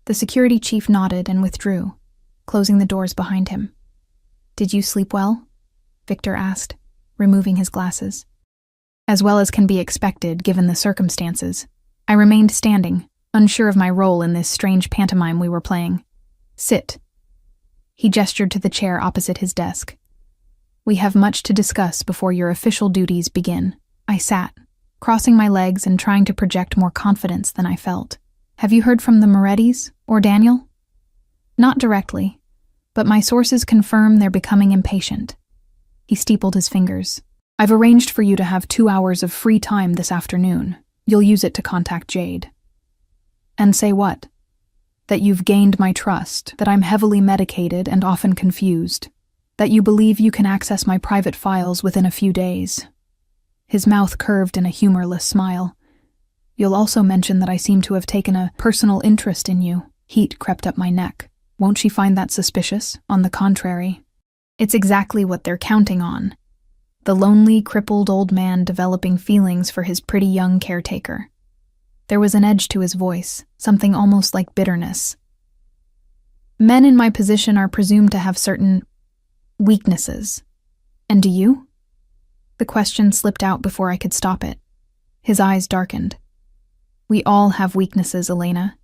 The security chief nodded and withdrew, closing the doors behind him. "Did you sleep well?" Victor asked, removing his glasses. "As well as can be expected, given the circumstances." I remained standing, unsure of my role in this strange pantomime we were playing. "Sit." He gestured to the chair opposite his desk. "We have much to discuss before your official duties begin." I sat, crossing my legs and trying to project more confidence than I felt. "Have you heard from the Morettis or Daniel?" "Not directly, but my sources confirm they're becoming impatient." He steepled his fingers. "I've arranged for you to have 2 hours of free time this afternoon. You'll use it to contact Jade." "And say what?" "That you've gained my trust, that I'm heavily medicated and often confused, that you believe you can access my private files within a few days." His mouth curved in a humorless smile. "You'll also mention that I seem to have taken a personal interest in you." Heat crept up my neck. "Won't she find that suspicious? On the contrary. It's exactly what they're counting on. The lonely, crippled old man developing feelings for his pretty young caretaker." There was an edge to his voice, something almost like bitterness. "Men in my position are presumed to have certain weaknesses. And do you?" The question slipped out before I could stop it. His eyes darkened. "We all have weaknesses, Elena.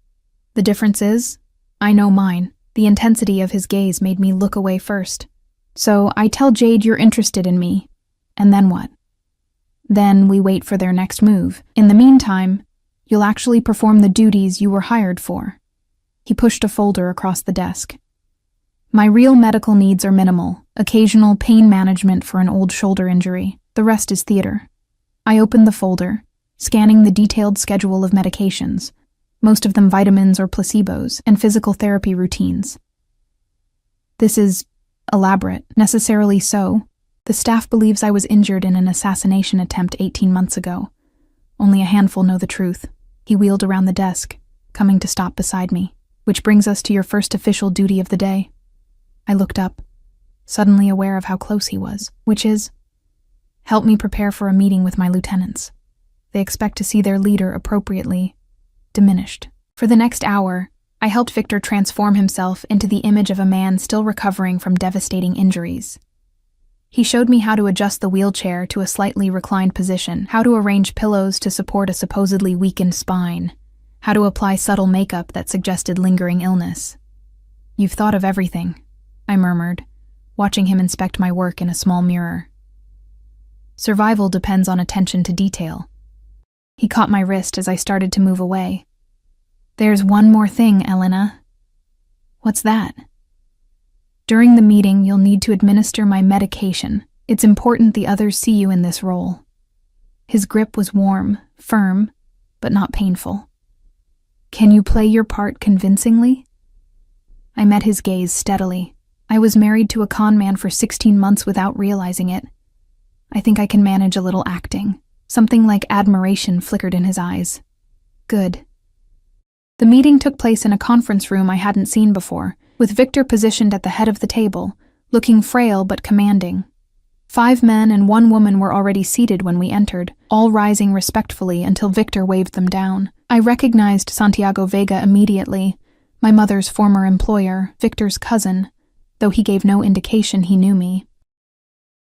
The difference is, I know mine." The intensity of his gaze made me look away first. "So I tell Jade you're interested in me, and then what?" "Then we wait for their next move. In the meantime, you'll actually perform the duties you were hired for." He pushed a folder across the desk. My real medical needs are minimal, occasional pain management for an old shoulder injury. The rest is theater. I opened the folder, scanning the detailed schedule of medications, most of them vitamins or placebos, and physical therapy routines. This is elaborate, necessarily so. The staff believes I was injured in an assassination attempt 18 months ago. Only a handful know the truth. He wheeled around the desk, coming to stop beside me. Which brings us to your first official duty of the day. I looked up, suddenly aware of how close he was, which is, help me prepare for a meeting with my lieutenants. They expect to see their leader appropriately diminished. For the next hour, I helped Victor transform himself into the image of a man still recovering from devastating injuries. He showed me how to adjust the wheelchair to a slightly reclined position, how to arrange pillows to support a supposedly weakened spine, how to apply subtle makeup that suggested lingering illness. You've thought of everything, I murmured, watching him inspect my work in a small mirror. Survival depends on attention to detail. He caught my wrist as I started to move away. There's one more thing, Elena. What's that? During the meeting, you'll need to administer my medication. It's important the others see you in this role. His grip was warm, firm, but not painful. Can you play your part convincingly? I met his gaze steadily. I was married to a con man for 16 months without realizing it. I think I can manage a little acting. Something like admiration flickered in his eyes. Good. The meeting took place in a conference room I hadn't seen before, with Victor positioned at the head of the table, looking frail but commanding. 5 men and 1 woman were already seated when we entered, all rising respectfully until Victor waved them down. I recognized Santiago Vega immediately, my mother's former employer, Victor's cousin, though he gave no indication he knew me.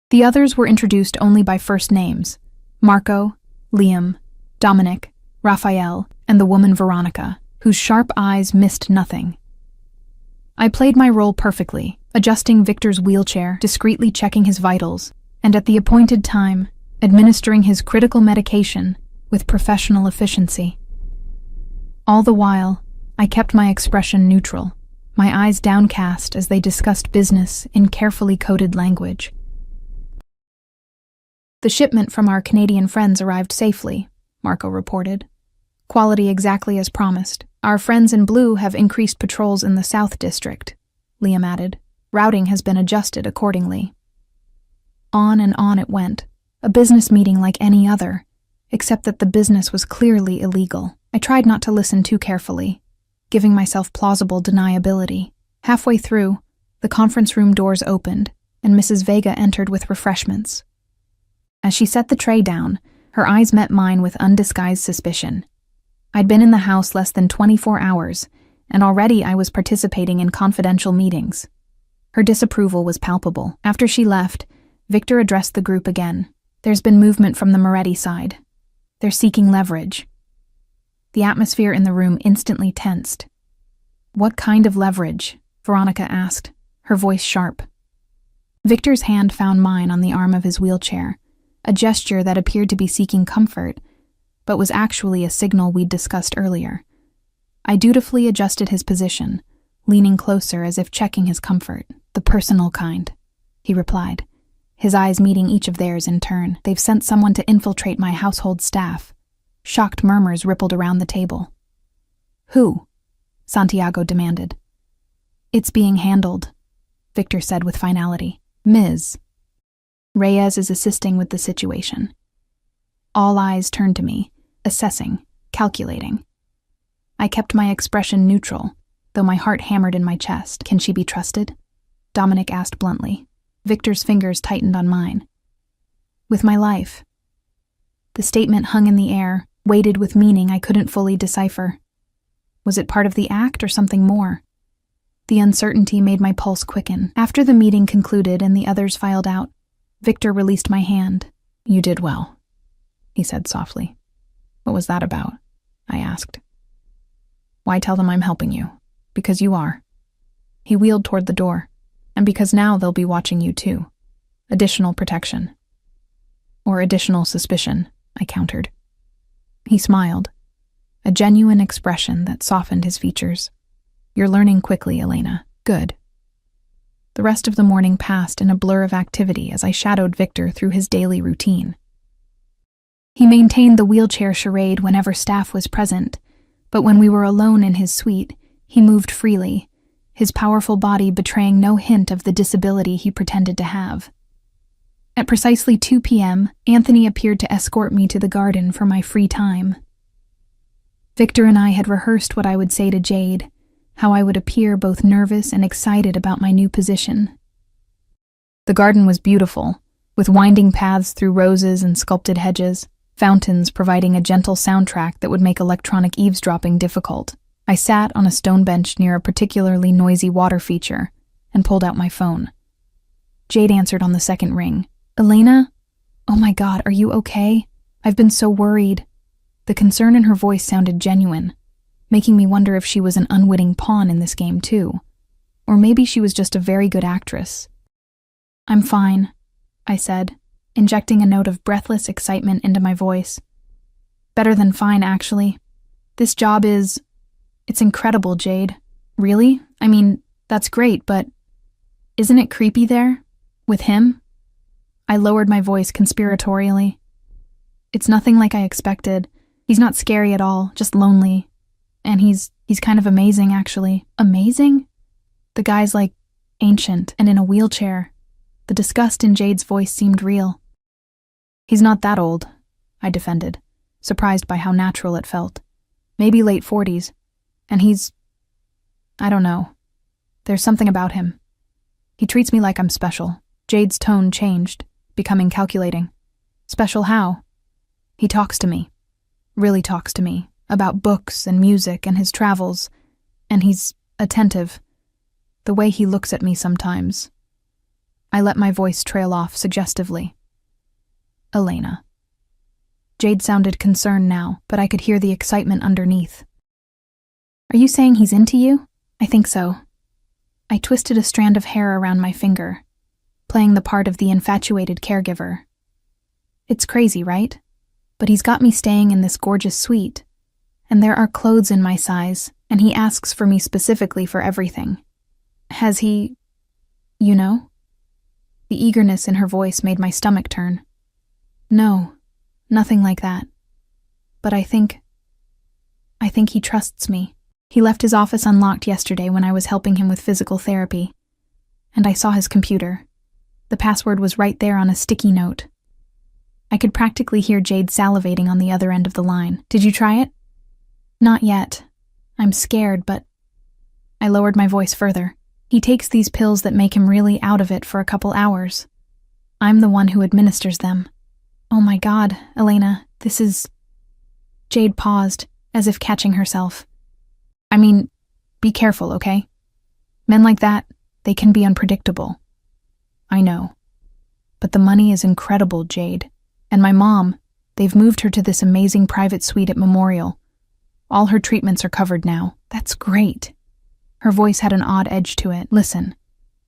The others were introduced only by first names: Marco, Liam, Dominic, Raphael, and the woman Veronica, whose sharp eyes missed nothing. I played my role perfectly, adjusting Victor's wheelchair, discreetly checking his vitals, and at the appointed time, administering his critical medication with professional efficiency. All the while, I kept my expression neutral, my eyes downcast as they discussed business in carefully coded language. The shipment from our Canadian friends arrived safely, Marco reported. Quality exactly as promised. Our friends in blue have increased patrols in the South District, Liam added. Routing has been adjusted accordingly. On and on it went, a business meeting like any other, except that the business was clearly illegal. I tried not to listen too carefully, giving myself plausible deniability. Halfway through, the conference room doors opened, and Mrs. Vega entered with refreshments. As she set the tray down, her eyes met mine with undisguised suspicion. I'd been in the house less than 24 hours, and already I was participating in confidential meetings. Her disapproval was palpable. After she left, Victor addressed the group again. There's been movement from the Moretti side. They're seeking leverage. The atmosphere in the room instantly tensed. What kind of leverage? Veronica asked, her voice sharp. Victor's hand found mine on the arm of his wheelchair, a gesture that appeared to be seeking comfort, but was actually a signal we'd discussed earlier. I dutifully adjusted his position, leaning closer as if checking his comfort. The personal kind, he replied, his eyes meeting each of theirs in turn. They've sent someone to infiltrate my household staff. Shocked murmurs rippled around the table. Who? Santiago demanded. It's being handled, Victor said with finality. Ms. Reyes is assisting with the situation. All eyes turned to me, assessing, calculating. I kept my expression neutral, though my heart hammered in my chest. Can she be trusted? Dominic asked bluntly. Victor's fingers tightened on mine. With my life. The statement hung in the air, weighted with meaning I couldn't fully decipher. Was it part of the act or something more? The uncertainty made my pulse quicken. After the meeting concluded and the others filed out, Victor released my hand. You did well, he said softly. What was that about? I asked. Why tell them I'm helping you? Because you are. He wheeled toward the door. And because now they'll be watching you too. Additional protection. Or additional suspicion, I countered. He smiled, a genuine expression that softened his features. You're learning quickly, Elena. Good. The rest of the morning passed in a blur of activity as I shadowed Victor through his daily routine. He maintained the wheelchair charade whenever staff was present, but when we were alone in his suite, he moved freely, his powerful body betraying no hint of the disability he pretended to have. At precisely 2 p.m., Anthony appeared to escort me to the garden for my free time. Victor and I had rehearsed what I would say to Jade, how I would appear both nervous and excited about my new position. The garden was beautiful, with winding paths through roses and sculpted hedges, fountains providing a gentle soundtrack that would make electronic eavesdropping difficult. I sat on a stone bench near a particularly noisy water feature and pulled out my phone. Jade answered on the second ring. Elena? Oh my God, are you okay? I've been so worried. The concern in her voice sounded genuine, making me wonder if she was an unwitting pawn in this game too. Or maybe she was just a very good actress. I'm fine, I said, injecting a note of breathless excitement into my voice. Better than fine, actually. This job it's incredible, Jade. Really? I mean, that's great, but isn't it creepy there? With him? I lowered my voice conspiratorially. It's nothing like I expected. He's not scary at all, just lonely. And he's kind of amazing, actually. Amazing? The guy's like ancient and in a wheelchair. The disgust in Jade's voice seemed real. He's not that old, I defended, surprised by how natural it felt. Maybe late 40s. And I don't know. There's something about him. He treats me like I'm special. Jade's tone changed, becoming calculating. Special how? He talks to me. Really talks to me. About books and music and his travels. And he's attentive. The way he looks at me sometimes. I let my voice trail off suggestively. Elena. Jade sounded concerned now, but I could hear the excitement underneath. Are you saying he's into you? I think so. I twisted a strand of hair around my finger, playing the part of the infatuated caregiver. It's crazy, right? But he's got me staying in this gorgeous suite, and there are clothes in my size, and he asks for me specifically for everything. Has he, you know? The eagerness in her voice made my stomach turn. No, nothing like that. But I think he trusts me. He left his office unlocked yesterday when I was helping him with physical therapy, and I saw his computer. The password was right there on a sticky note. I could practically hear Jade salivating on the other end of the line. Did you try it? Not yet. I'm scared, but... I lowered my voice further. He takes these pills that make him really out of it for a couple hours. I'm the one who administers them. Oh my God, Elena, this is... Jade paused, as if catching herself. I mean, be careful, okay? Men like that, they can be unpredictable. I know. But the money is incredible, Jade. And my mom, they've moved her to this amazing private suite at Memorial. All her treatments are covered now. That's great. Her voice had an odd edge to it. Listen,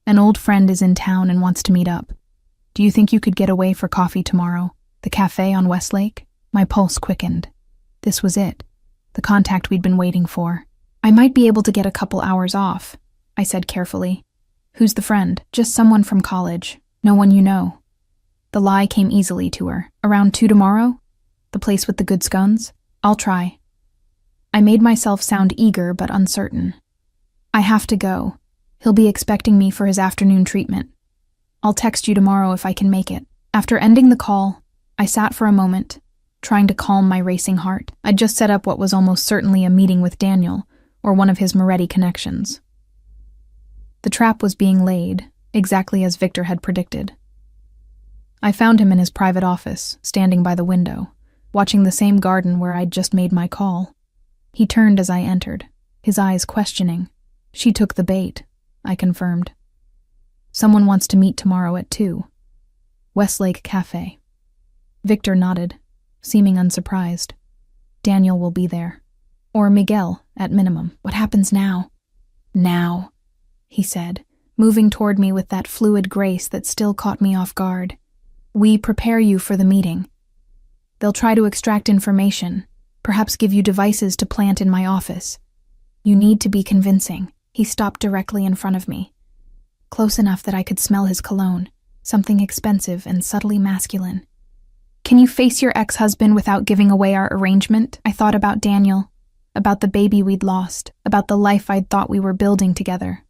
an old friend is in town and wants to meet up. Do you think you could get away for coffee tomorrow? The cafe on Westlake? My pulse quickened. This was it. The contact we'd been waiting for. I might be able to get a couple hours off, I said carefully. Who's the friend? Just someone from college. No one you know. The lie came easily to her. Around 2 tomorrow? The place with the good scones? I'll try. I made myself sound eager but uncertain. I have to go. He'll be expecting me for his afternoon treatment. I'll text you tomorrow if I can make it. After ending the call, I sat for a moment, trying to calm my racing heart. I'd just set up what was almost certainly a meeting with Daniel, or one of his Moretti connections. The trap was being laid, exactly as Victor had predicted. I found him in his private office, standing by the window, watching the same garden where I'd just made my call. He turned as I entered, his eyes questioning. She took the bait, I confirmed. Someone wants to meet tomorrow at 2. Westlake Cafe. Victor nodded, seeming unsurprised. Daniel will be there. Or Miguel, at minimum. What happens now? Now, he said, moving toward me with that fluid grace that still caught me off guard. We prepare you for the meeting. They'll try to extract information, perhaps give you devices to plant in my office. You need to be convincing. He stopped directly in front of me, close enough that I could smell his cologne, something expensive and subtly masculine. Can you face your ex-husband without giving away our arrangement? I thought about Daniel, about the baby we'd lost, about the life I'd thought we were building together.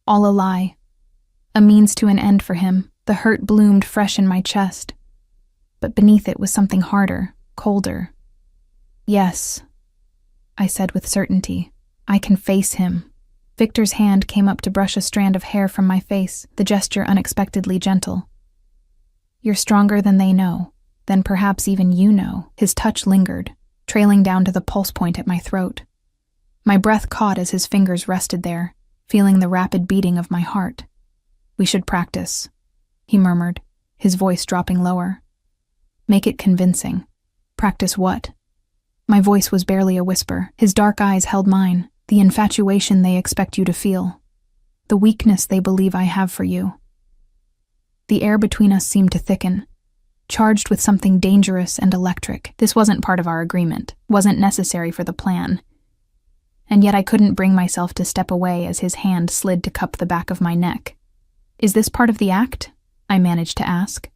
All a lie. A means to an end for him. The hurt bloomed fresh in my chest. But beneath it was something harder, colder. Yes, I said with certainty. I can face him. Victor's hand came up to brush a strand of hair from my face, the gesture unexpectedly gentle. You're stronger than they know, than perhaps even you know. His touch lingered, trailing down to the pulse point at my throat. My breath caught as his fingers rested there, feeling the rapid beating of my heart. We should practice, he murmured, his voice dropping lower. Make it convincing. Practice what? My voice was barely a whisper. His dark eyes held mine, the infatuation they expect you to feel, the weakness they believe I have for you. The air between us seemed to thicken, charged with something dangerous and electric. This wasn't part of our agreement, wasn't necessary for the plan. And yet I couldn't bring myself to step away as his hand slid to cup the back of my neck. Is this part of the act? I managed to ask.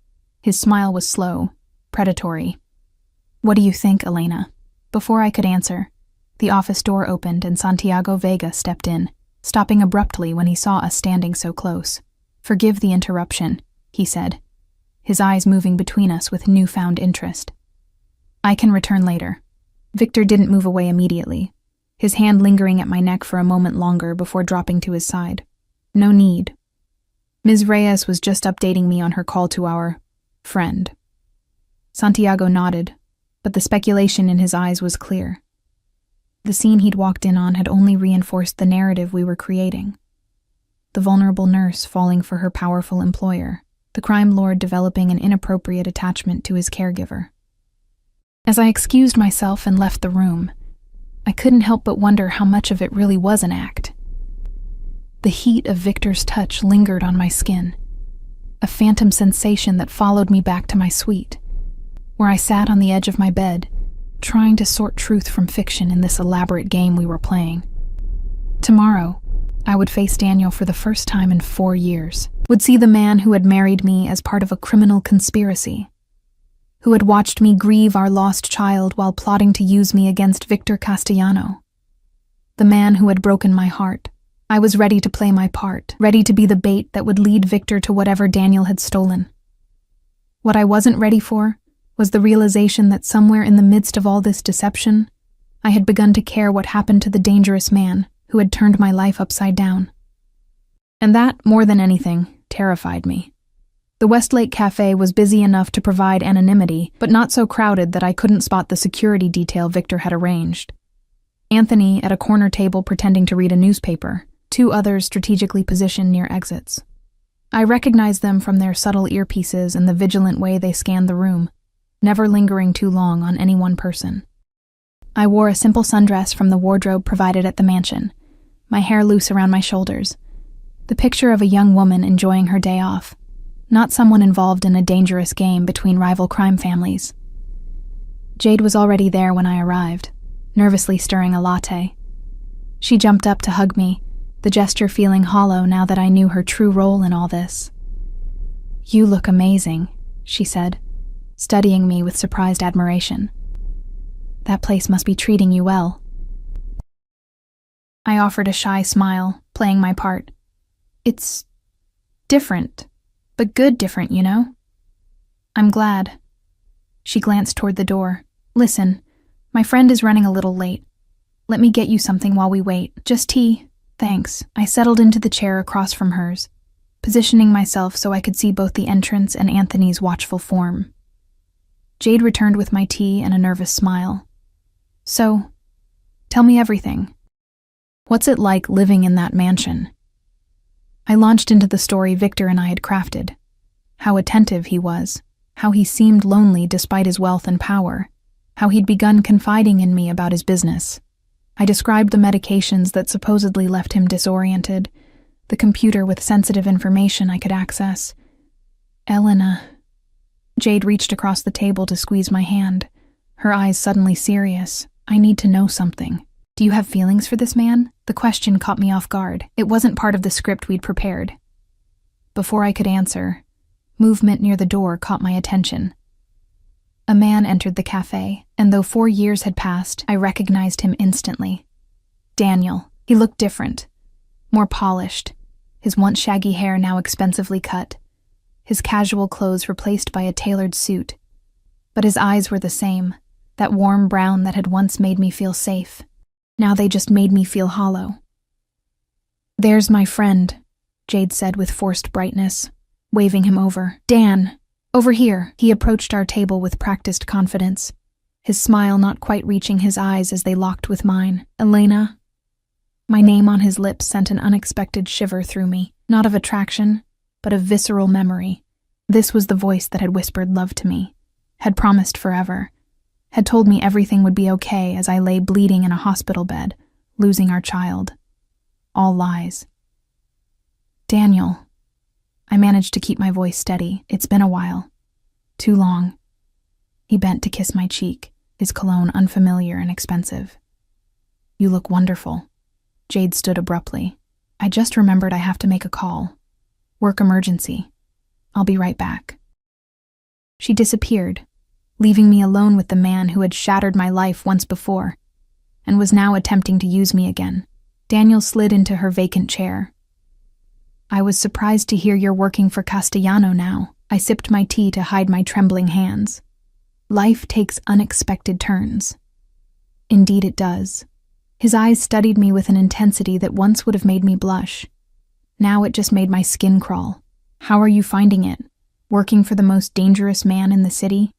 His smile was slow, predatory. What do you think, Elena? Before I could answer, the office door opened and Santiago Vega stepped in, stopping abruptly when he saw us standing so close. Forgive the interruption, he said, his eyes moving between us with newfound interest. I can return later. Victor didn't move away immediately, his hand lingering at my neck for a moment longer before dropping to his side. No need. Ms. Reyes was just updating me on her call to our friend. Santiago nodded, but the speculation in his eyes was clear. The scene he'd walked in on had only reinforced the narrative we were creating. The vulnerable nurse falling for her powerful employer, the crime lord developing an inappropriate attachment to his caregiver. As I excused myself and left the room, I couldn't help but wonder how much of it really was an act. The heat of Victor's touch lingered on my skin, a phantom sensation that followed me back to my suite, where I sat on the edge of my bed, trying to sort truth from fiction in this elaborate game we were playing. Tomorrow, I would face Daniel for the first time in 4 years, would see the man who had married me as part of a criminal conspiracy, who had watched me grieve our lost child while plotting to use me against Victor Castellano. The man who had broken my heart. I was ready to play my part, ready to be the bait that would lead Victor to whatever Daniel had stolen. What I wasn't ready for was the realization that somewhere in the midst of all this deception, I had begun to care what happened to the dangerous man who had turned my life upside down. And that, more than anything, terrified me. The Westlake Cafe was busy enough to provide anonymity, but not so crowded that I couldn't spot the security detail Victor had arranged. Anthony at a corner table pretending to read a newspaper, 2 others strategically positioned near exits. I recognized them from their subtle earpieces and the vigilant way they scanned the room, never lingering too long on any one person. I wore a simple sundress from the wardrobe provided at the mansion, my hair loose around my shoulders, the picture of a young woman enjoying her day off, not someone involved in a dangerous game between rival crime families. Jade was already there when I arrived, nervously stirring a latte. She jumped up to hug me, the gesture feeling hollow now that I knew her true role in all this. You look amazing, she said, studying me with surprised admiration. That place must be treating you well. I offered a shy smile, playing my part. It's different, but good different, you know? I'm glad. She glanced toward the door. Listen, my friend is running a little late. Let me get you something while we wait. Just tea. Thanks. I settled into the chair across from hers, positioning myself so I could see both the entrance and Anthony's watchful form. Jade returned with my tea and a nervous smile. So, tell me everything. What's it like living in that mansion? I launched into the story Victor and I had crafted. How attentive he was, how he seemed lonely despite his wealth and power, how he'd begun confiding in me about his business. I described the medications that supposedly left him disoriented, the computer with sensitive information I could access. Elena. Jade reached across the table to squeeze my hand, her eyes suddenly serious. I need to know something. Do you have feelings for this man? The question caught me off guard. It wasn't part of the script we'd prepared. Before I could answer, movement near the door caught my attention. A man entered the cafe, and though 4 years had passed, I recognized him instantly. Daniel. He looked different, more polished, his once shaggy hair now expensively cut, his casual clothes replaced by a tailored suit. But his eyes were the same, that warm brown that had once made me feel safe. Now they just made me feel hollow. "There's my friend," Jade said with forced brightness, waving him over. "Dan, over here." He approached our table with practiced confidence, his smile not quite reaching his eyes as they locked with mine. "Elena." My name on his lips sent an unexpected shiver through me, not of attraction, but of visceral memory. This was the voice that had whispered love to me, had promised forever, had told me everything would be okay as I lay bleeding in a hospital bed, losing our child. All lies. "Daniel." I managed to keep my voice steady. "It's been a while. Too long." He bent to kiss my cheek, his cologne unfamiliar and expensive. "You look wonderful." Jade stood abruptly. "I just remembered I have to make a call. Work emergency. I'll be right back." She disappeared, leaving me alone with the man who had shattered my life once before and was now attempting to use me again. Daniel slid into her vacant chair. "I was surprised to hear you're working for Castellano now." I sipped my tea to hide my trembling hands. Life takes unexpected turns. Indeed it does. His eyes studied me with an intensity that once would have made me blush. Now it just made my skin crawl. "How are you finding it? Working for the most dangerous man in the city?"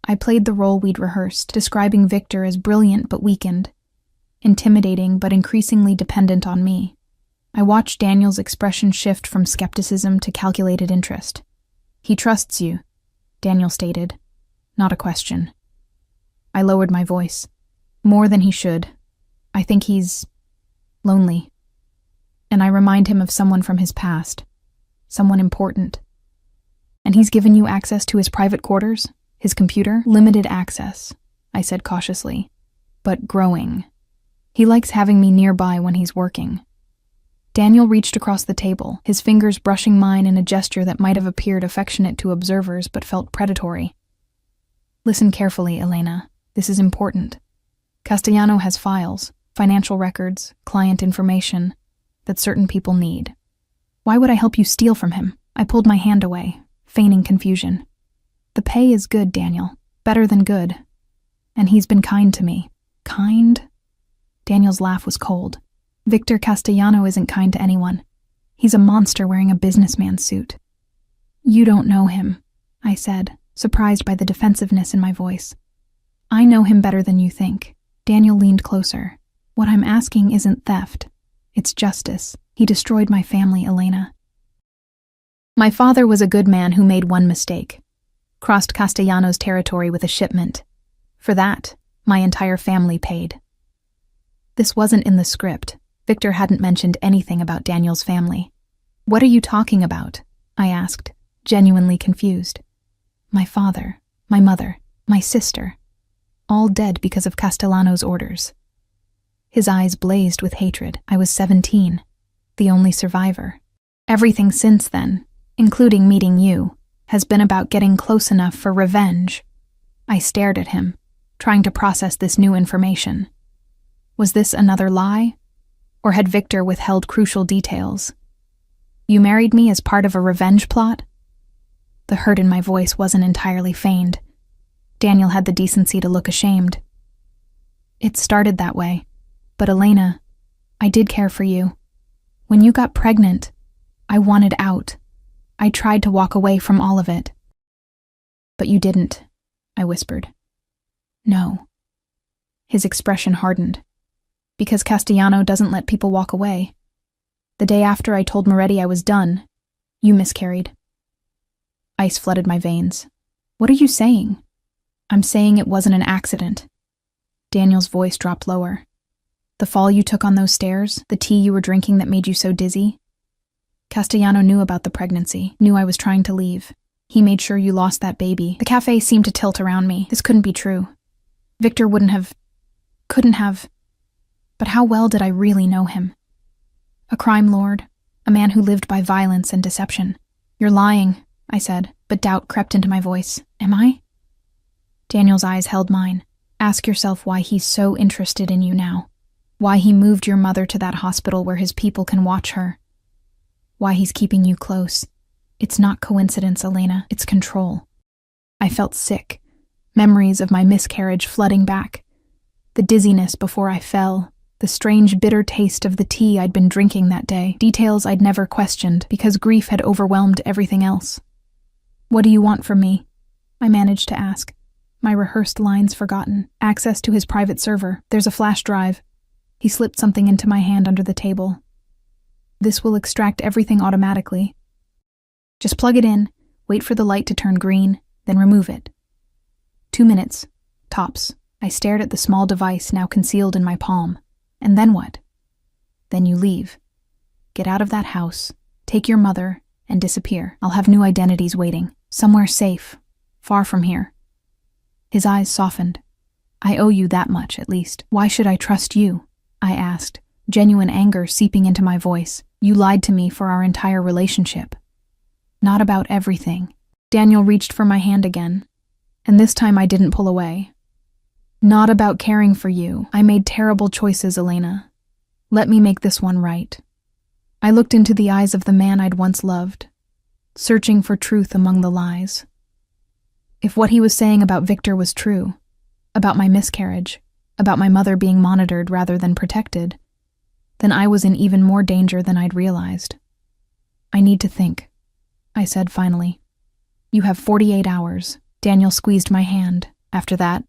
I played the role we'd rehearsed, describing Victor as brilliant but weakened, intimidating but increasingly dependent on me. I watched Daniel's expression shift from skepticism to calculated interest. "He trusts you," Daniel stated. Not a question. I lowered my voice. "More than he should. I think he's lonely." And I remind him of someone from his past, someone important. "And he's given you access to his private quarters? His computer?" "Limited access," I said cautiously, "but growing. He likes having me nearby when he's working." Daniel reached across the table, his fingers brushing mine in a gesture that might have appeared affectionate to observers but felt predatory. "Listen carefully, Elena. This is important. Castellano has files, financial records, client information that certain people need. Why would I help you steal from him?" I pulled my hand away, feigning confusion. "The pay is good, Daniel. Better than good. And he's been kind to me." "Kind?" Daniel's laugh was cold. "Victor Castellano isn't kind to anyone. He's a monster wearing a businessman's suit." "You don't know him," I said, surprised by the defensiveness in my voice. "I know him better than you think." Daniel leaned closer. "What I'm asking isn't theft. It's justice. He destroyed my family, Elena. My father was a good man who made one mistake. Crossed Castellano's territory with a shipment. For that, my entire family paid." This wasn't in the script. Victor hadn't mentioned anything about Daniel's family. "What are you talking about?" I asked, genuinely confused. "My father, my mother, my sister, all dead because of Castellano's orders." His eyes blazed with hatred. "I was 17, the only survivor. Everything since then, including meeting you, has been about getting close enough for revenge." I stared at him, trying to process this new information. Was this another lie? Or had Victor withheld crucial details? "You married me as part of a revenge plot?" The hurt in my voice wasn't entirely feigned. Daniel had the decency to look ashamed. "It started that way. But Elena, I did care for you. When you got pregnant, I wanted out. I tried to walk away from all of it." "But you didn't," I whispered. "No." His expression hardened. "Because Castellano doesn't let people walk away. The day after I told Moretti I was done, you miscarried." Ice flooded my veins. "What are you saying?" "I'm saying it wasn't an accident." Daniel's voice dropped lower. "The fall you took on those stairs, the tea you were drinking that made you so dizzy. Castellano knew about the pregnancy, knew I was trying to leave. He made sure you lost that baby." The cafe seemed to tilt around me. This couldn't be true. Victor couldn't have. But how well did I really know him? A crime lord, a man who lived by violence and deception. You're lying, I said, but doubt crept into my voice. Am I? Daniel's eyes held mine. Ask yourself why he's so interested in you now. Why he moved your mother to that hospital where his people can watch her. Why he's keeping you close. It's not coincidence, Elena. It's control. I felt sick. Memories of my miscarriage flooding back. The dizziness before I fell. The strange bitter taste of the tea I'd been drinking that day. Details I'd never questioned because grief had overwhelmed everything else. What do you want from me? I managed to ask. My rehearsed lines forgotten. Access to his private server. There's a flash drive. He slipped something into my hand under the table. This will extract everything automatically. Just plug it in, wait for the light to turn green, then remove it. 2 minutes. Tops. I stared at the small device now concealed in my palm. And then what? Then you leave. Get out of that house, take your mother, and disappear. I'll have new identities waiting. Somewhere safe. Far from here. His eyes softened. I owe you that much, at least. Why should I trust you? I asked, genuine anger seeping into my voice. You lied to me for our entire relationship. Not about everything. Daniel reached for my hand again, and this time I didn't pull away. Not about caring for you. I made terrible choices, Elena. Let me make this one right. I looked into the eyes of the man I'd once loved, searching for truth among the lies. If what he was saying about Victor was true, about my miscarriage, about my mother being monitored rather than protected, then I was in even more danger than I'd realized. I need to think, I said finally. You have 48 hours. Daniel squeezed my hand. After that,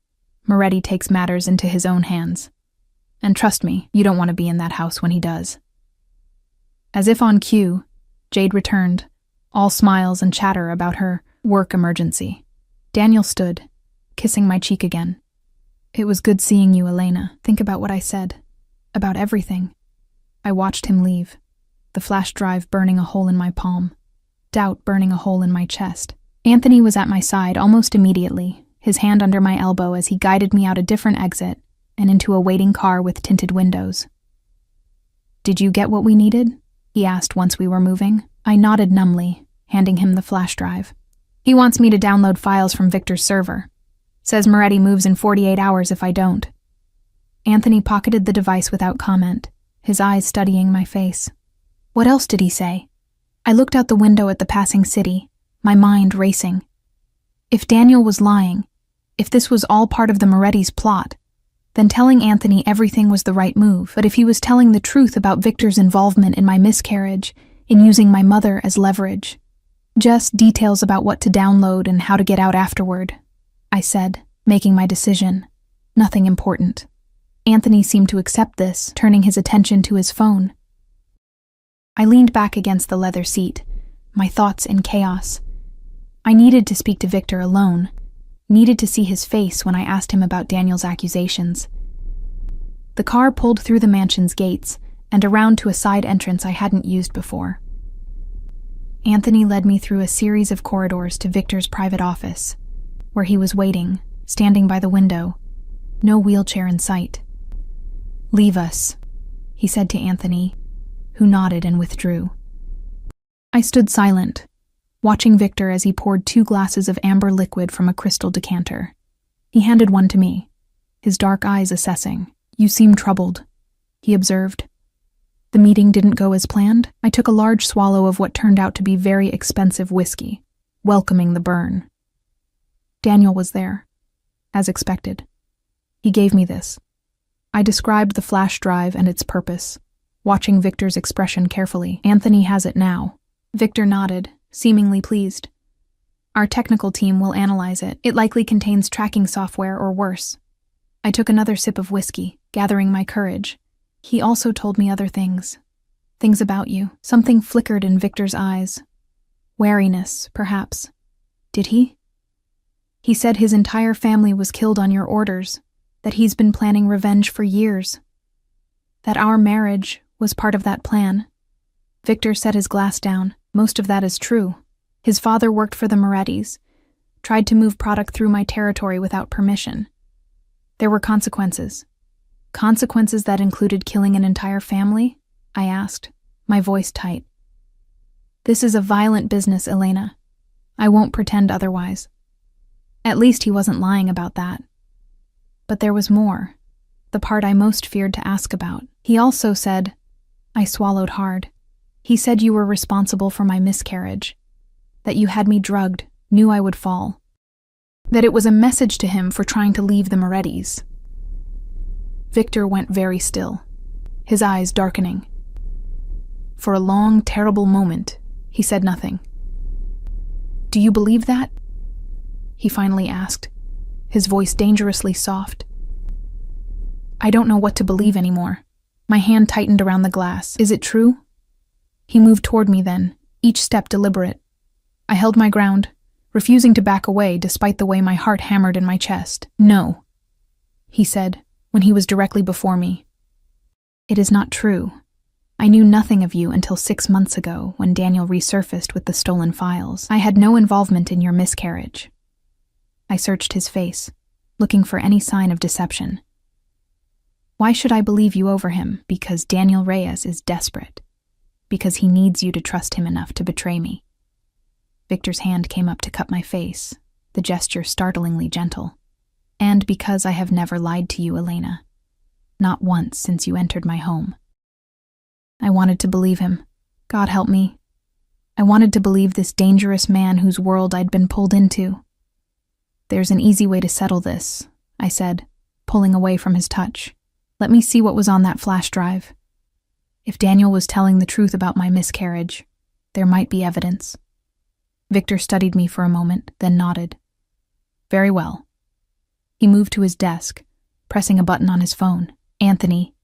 Moretti takes matters into his own hands. And trust me, you don't want to be in that house when he does. As if on cue, Jade returned, all smiles and chatter about her work emergency. Daniel stood, kissing my cheek again. It was good seeing you, Elena. Think about what I said. About everything. I watched him leave, the flash drive burning a hole in my palm, doubt burning a hole in my chest. Anthony was at my side almost immediately, his hand under my elbow as he guided me out a different exit and into a waiting car with tinted windows. Did you get what we needed? He asked once we were moving. I nodded numbly, handing him the flash drive. He wants me to download files from Victor's server. Says Moretti moves in 48 hours if I don't. Anthony pocketed the device without comment, his eyes studying my face. What else did he say? I looked out the window at the passing city, my mind racing. If Daniel was lying, if this was all part of the Moretti's plot, then telling Anthony everything was the right move. But if he was telling the truth about Victor's involvement in my miscarriage, in using my mother as leverage, just details about what to download and how to get out afterward, I said, making my decision. Nothing important. Anthony seemed to accept this, turning his attention to his phone. I leaned back against the leather seat, my thoughts in chaos. I needed to speak to Victor alone, needed to see his face when I asked him about Daniel's accusations. The car pulled through the mansion's gates and around to a side entrance I hadn't used before. Anthony led me through a series of corridors to Victor's private office, where he was waiting, standing by the window, no wheelchair in sight. Leave us, he said to Anthony, who nodded and withdrew. I stood silent, watching Victor as he poured 2 glasses of amber liquid from a crystal decanter. He handed one to me, his dark eyes assessing. You seem troubled, he observed. The meeting didn't go as planned. I took a large swallow of what turned out to be very expensive whiskey, welcoming the burn. Daniel was there, as expected. He gave me this. I described the flash drive and its purpose, watching Victor's expression carefully. Anthony has it now. Victor nodded, seemingly pleased. Our technical team will analyze it. It likely contains tracking software or worse. I took another sip of whiskey, gathering my courage. He also told me other things. Things about you. Something flickered in Victor's eyes. Wariness, perhaps. Did he? He said his entire family was killed on your orders, that he's been planning revenge for years. That our marriage was part of that plan. Victor set his glass down. Most of that is true. His father worked for the Morettis, tried to move product through my territory without permission. There were consequences. Consequences that included killing an entire family? I asked, my voice tight. This is a violent business, Elena. I won't pretend otherwise. At least he wasn't lying about that. But there was more, the part I most feared to ask about. He also said, I swallowed hard. He said you were responsible for my miscarriage, that you had me drugged, knew I would fall, that it was a message to him for trying to leave the Morettis. Victor went very still, his eyes darkening. For a long, terrible moment, he said nothing. Do you believe that? He finally asked, his voice dangerously soft. I don't know what to believe anymore. My hand tightened around the glass. Is it true? He moved toward me then, each step deliberate. I held my ground, refusing to back away despite the way my heart hammered in my chest. No, he said, when he was directly before me. It is not true. I knew nothing of you until 6 months ago when Daniel resurfaced with the stolen files. I had no involvement in your miscarriage. I searched his face, looking for any sign of deception. Why should I believe you over him? Because Daniel Reyes is desperate. Because he needs you to trust him enough to betray me. Victor's hand came up to cup my face, the gesture startlingly gentle. And because I have never lied to you, Elena. Not once since you entered my home. I wanted to believe him. God help me. I wanted to believe this dangerous man whose world I'd been pulled into. There's an easy way to settle this, I said, pulling away from his touch. Let me see what was on that flash drive. If Daniel was telling the truth about my miscarriage, there might be evidence. Victor studied me for a moment, then nodded. Very well. He moved to his desk, pressing a button on his phone. Anthony,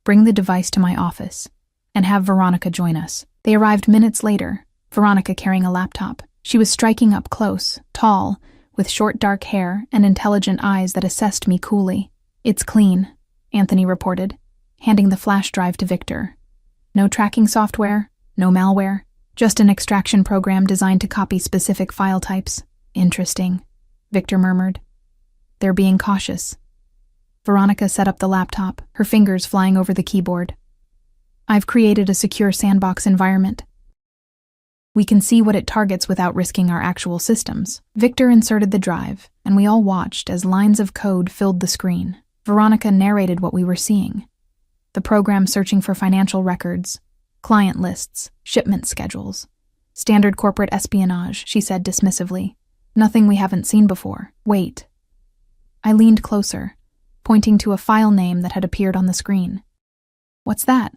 bring the device to my office, and have Veronica join us. They arrived minutes later, Veronica carrying a laptop. She was striking up close, tall, with short dark hair and intelligent eyes that assessed me coolly. It's clean, Anthony reported, handing the flash drive to Victor. No tracking software, no malware, just an extraction program designed to copy specific file types. Interesting, Victor murmured. They're being cautious. Veronica set up the laptop, her fingers flying over the keyboard. I've created a secure sandbox environment. We can see what it targets without risking our actual systems. Victor inserted the drive, and we all watched as lines of code filled the screen. Veronica narrated what we were seeing. The program searching for financial records, client lists, shipment schedules. Standard corporate espionage, she said dismissively. Nothing we haven't seen before. Wait. I leaned closer, pointing to a file name that had appeared on the screen. What's that?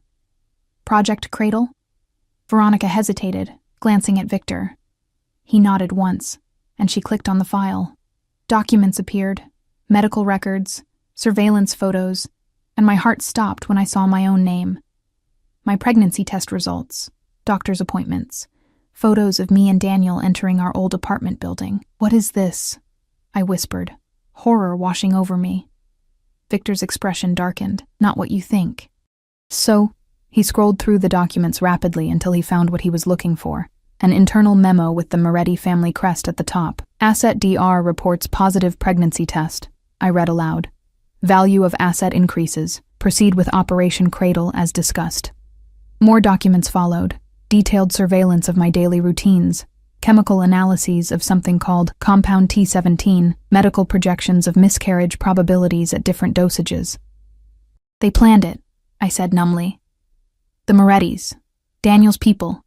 Project Cradle? Veronica hesitated, glancing at Victor. He nodded once, and she clicked on the file. Documents appeared, medical records, surveillance photos, and my heart stopped when I saw my own name. My pregnancy test results, doctor's appointments, photos of me and Daniel entering our old apartment building. What is this? I whispered, horror washing over me. Victor's expression darkened. Not what you think. So, he scrolled through the documents rapidly until he found what he was looking for. An internal memo with the Moretti family crest at the top. Asset DR reports positive pregnancy test. I read aloud. Value of asset increases. Proceed with Operation Cradle as discussed. More documents followed. Detailed surveillance of my daily routines. Chemical analyses of something called Compound T17. Medical projections of miscarriage probabilities at different dosages. They planned it, I said numbly. The Morettis. Daniel's people.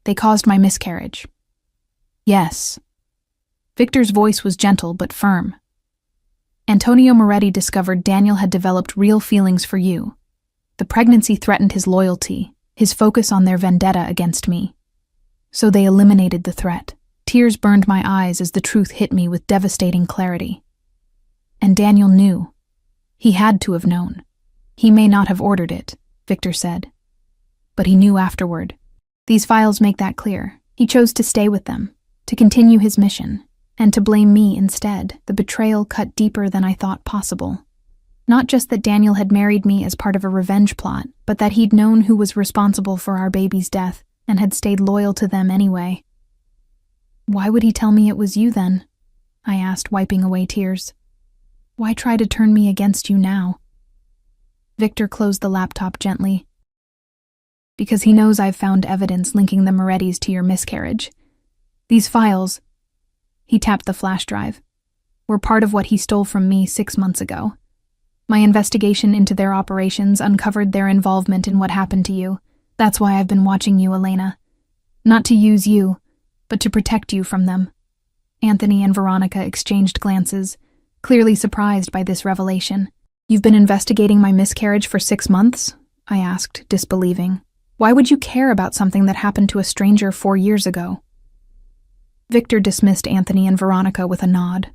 They caused my miscarriage. Yes. Victor's voice was gentle but firm. Antonio Moretti discovered Daniel had developed real feelings for you. The pregnancy threatened his loyalty, his focus on their vendetta against me. So they eliminated the threat. Tears burned my eyes as the truth hit me with devastating clarity. And Daniel knew. He had to have known. He may not have ordered it, Victor said. But he knew afterward. These files make that clear. He chose to stay with them, to continue his mission, and to blame me instead. The betrayal cut deeper than I thought possible. Not just that Daniel had married me as part of a revenge plot, but that he'd known who was responsible for our baby's death and had stayed loyal to them anyway. Why would he tell me it was you then? I asked, wiping away tears. Why try to turn me against you now? Victor closed the laptop gently. Because he knows I've found evidence linking the Morettis to your miscarriage. These files, he tapped the flash drive, were part of what he stole from me 6 months ago. My investigation into their operations uncovered their involvement in what happened to you. That's why I've been watching you, Elena. Not to use you, but to protect you from them. Anthony and Veronica exchanged glances, clearly surprised by this revelation. You've been investigating my miscarriage for 6 months? I asked, disbelieving. Why would you care about something that happened to a stranger 4 years ago? Victor dismissed Anthony and Veronica with a nod.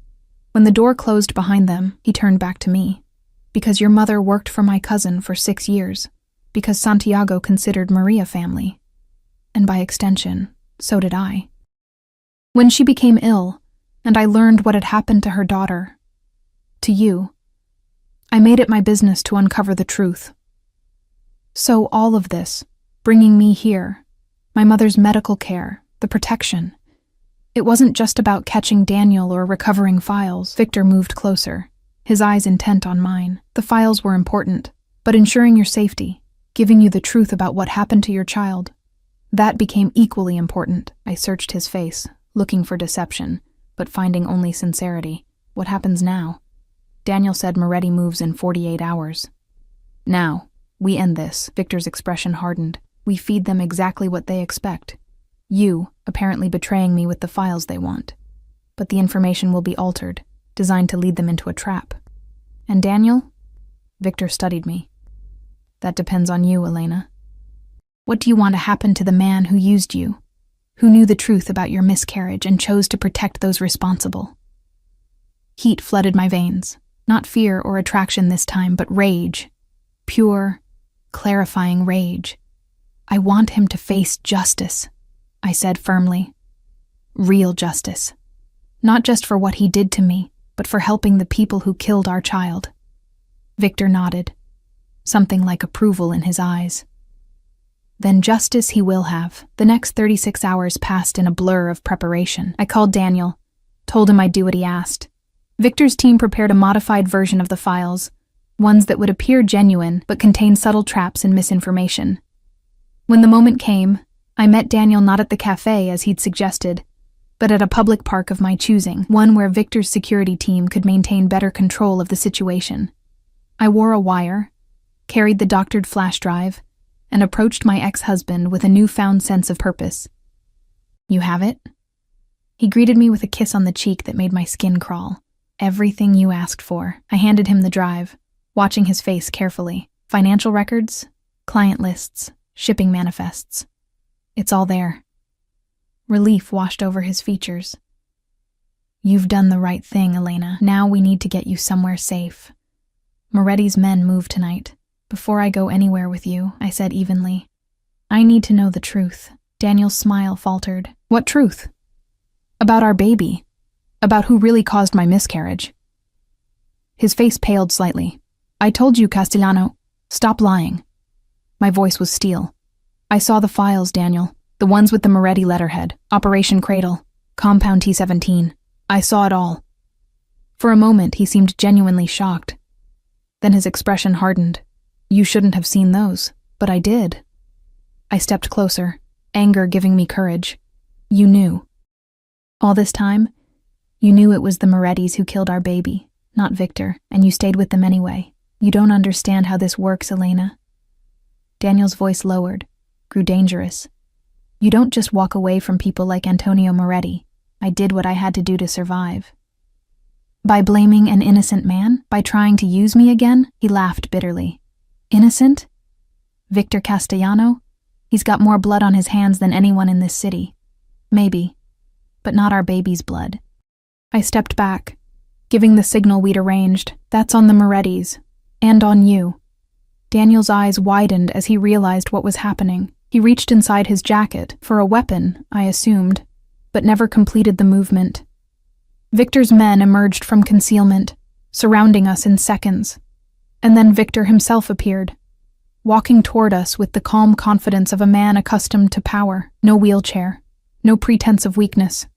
When the door closed behind them, he turned back to me. Because your mother worked for my cousin for 6 years. Because Santiago considered Maria family. And by extension, so did I. When she became ill, and I learned what had happened to her daughter, to you, I made it my business to uncover the truth. So all of this, bringing me here, my mother's medical care, the protection, it wasn't just about catching Daniel or recovering files. Victor moved closer, his eyes intent on mine. The files were important, but ensuring your safety, giving you the truth about what happened to your child, that became equally important. I searched his face, looking for deception, but finding only sincerity. What happens now? Daniel said Moretti moves in 48 hours. Now, we end this. Victor's expression hardened. We feed them exactly what they expect. You, apparently betraying me with the files they want. But the information will be altered, designed to lead them into a trap. And Daniel? Victor studied me. That depends on you, Elena. What do you want to happen to the man who used you? Who knew the truth about your miscarriage and chose to protect those responsible? Heat flooded my veins. Not fear or attraction this time, but rage. Pure, clarifying rage. I want him to face justice, I said firmly. Real justice. Not just for what he did to me, but for helping the people who killed our child. Victor nodded, something like approval in his eyes. Then justice he will have. The next 36 hours passed in a blur of preparation. I called Daniel, told him I'd do what he asked. Victor's team prepared a modified version of the files, ones that would appear genuine but contain subtle traps and misinformation. When the moment came, I met Daniel not at the cafe as he'd suggested, but at a public park of my choosing, one where Victor's security team could maintain better control of the situation. I wore a wire, carried the doctored flash drive, and approached my ex-husband with a newfound sense of purpose. You have it? He greeted me with a kiss on the cheek that made my skin crawl. Everything you asked for. I handed him the drive, watching his face carefully. Financial records, client lists, shipping manifests. It's all there. Relief washed over his features. You've done the right thing, Elena. Now we need to get you somewhere safe. Moretti's men move tonight. Before I go anywhere with you, I said evenly, I need to know the truth. Daniel's smile faltered. What truth? About our baby. About who really caused my miscarriage. His face paled slightly. I told you, Castellano. Stop lying. My voice was steel. I saw the files, Daniel. The ones with the Moretti letterhead. Operation Cradle. Compound T-17. I saw it all. For a moment, he seemed genuinely shocked. Then his expression hardened. You shouldn't have seen those, but I did. I stepped closer, anger giving me courage. You knew. All this time, you knew it was the Morettis who killed our baby, not Victor, and you stayed with them anyway. You don't understand how this works, Elena. Daniel's voice lowered, grew dangerous. You don't just walk away from people like Antonio Moretti. I did what I had to do to survive. By blaming an innocent man? By trying to use me again? He laughed bitterly. Innocent? Victor Castellano? He's got more blood on his hands than anyone in this city. Maybe, but not our baby's blood. I stepped back, giving the signal we'd arranged. That's on the Morettis, and on you. Daniel's eyes widened as he realized what was happening. He reached inside his jacket, for a weapon, I assumed, but never completed the movement. Victor's men emerged from concealment, surrounding us in seconds. And then Victor himself appeared, walking toward us with the calm confidence of a man accustomed to power. No wheelchair, no pretense of weakness.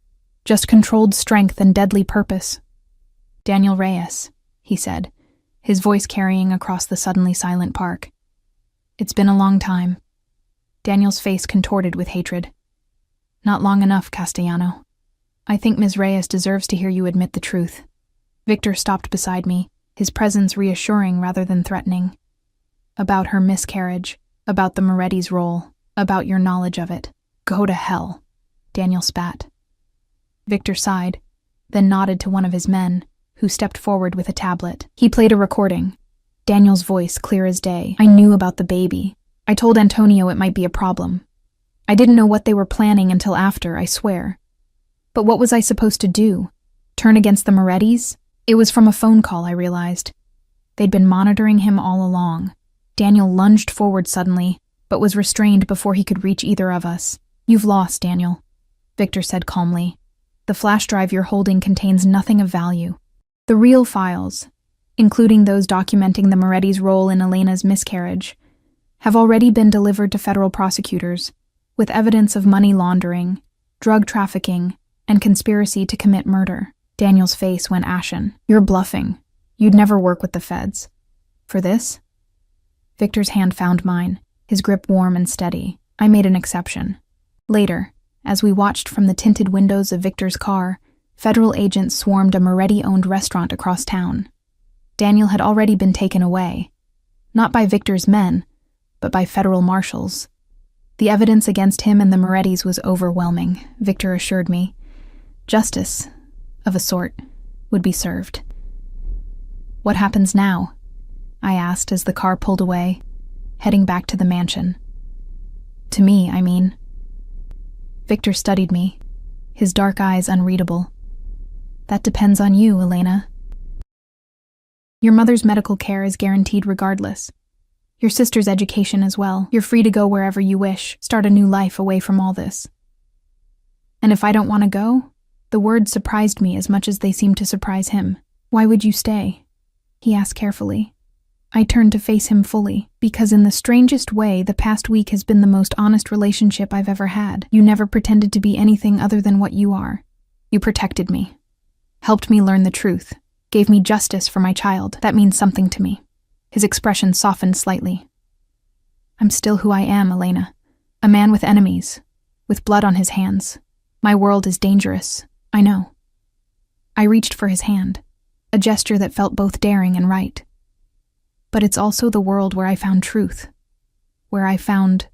Just controlled strength and deadly purpose. Daniel Reyes, he said, his voice carrying across the suddenly silent park. "It's been a long time." Daniel's face contorted with hatred. "Not long enough, Castellano. I think Ms. Reyes deserves to hear you admit the truth." Victor stopped beside me, his presence reassuring rather than threatening. "About her miscarriage, about the Moretti's role, about your knowledge of it. Go to hell," Daniel spat. Victor sighed, then nodded to one of his men, who stepped forward with a tablet. He played a recording. Daniel's voice clear as day. "I knew about the baby. I told Antonio it might be a problem. I didn't know what they were planning until after, I swear. But what was I supposed to do? Turn against the Morettis? It was from a phone call, I realized. They'd been monitoring him all along." Daniel lunged forward suddenly, but was restrained before he could reach either of us. "You've lost, Daniel," Victor said calmly. "The flash drive you're holding contains nothing of value. The real files, including those documenting the Moretti's role in Elena's miscarriage, have already been delivered to federal prosecutors, with evidence of money laundering, drug trafficking, and conspiracy to commit murder." Daniel's face went ashen. "You're bluffing. You'd never work with the feds. For this?" Victor's hand found mine, his grip warm and steady. I made an exception. Later, as we watched from the tinted windows of Victor's car, federal agents swarmed a Moretti-owned restaurant across town. Daniel had already been taken away, not by Victor's men, but by federal marshals. The evidence against him and the Morettis was overwhelming, Victor assured me. Justice, of a sort, would be served. "What happens now?" I asked as the car pulled away, heading back to the mansion. "To me, I mean." Victor studied me, his dark eyes unreadable. "That depends on you, Elena. Your mother's medical care is guaranteed regardless. Your sister's education as well. You're free to go wherever you wish, start a new life away from all this. And if I don't want to go?" The words surprised me as much as they seemed to surprise him. "Why would you stay?" he asked carefully. I turned to face him fully, because in the strangest way, the past week has been the most honest relationship I've ever had. You never pretended to be anything other than what you are. You protected me, helped me learn the truth, gave me justice for my child. That means something to me." His expression softened slightly. "I'm still who I am, Elena. A man with enemies, with blood on his hands. My world is dangerous, I know." I reached for his hand, a gesture that felt both daring and right. "But it's also the world where I found truth, where I found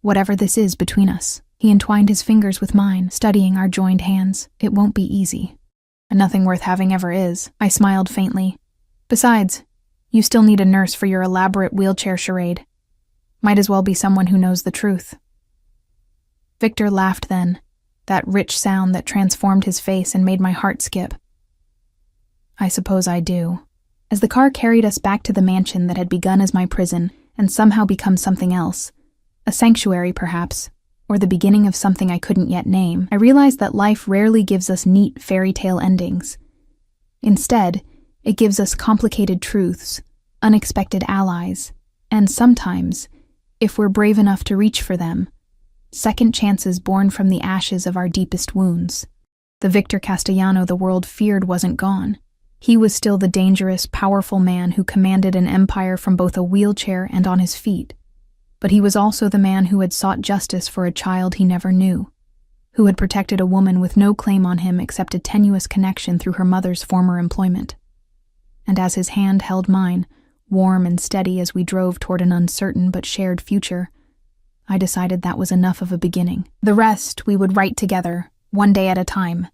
whatever this is between us." He entwined his fingers with mine, studying our joined hands. "It won't be easy. And nothing worth having ever is." I smiled faintly. "Besides, you still need a nurse for your elaborate wheelchair charade. Might as well be someone who knows the truth." Victor laughed then, that rich sound that transformed his face and made my heart skip. "I suppose I do." As the car carried us back to the mansion that had begun as my prison and somehow become something else, a sanctuary perhaps, or the beginning of something I couldn't yet name, I realized that life rarely gives us neat fairy tale endings. Instead, it gives us complicated truths, unexpected allies, and sometimes, if we're brave enough to reach for them, second chances born from the ashes of our deepest wounds. The Victor Castellano the world feared wasn't gone. He was still the dangerous, powerful man who commanded an empire from both a wheelchair and on his feet. But he was also the man who had sought justice for a child he never knew, who had protected a woman with no claim on him except a tenuous connection through her mother's former employment. And as his hand held mine, warm and steady as we drove toward an uncertain but shared future, I decided that was enough of a beginning. The rest we would write together, one day at a time.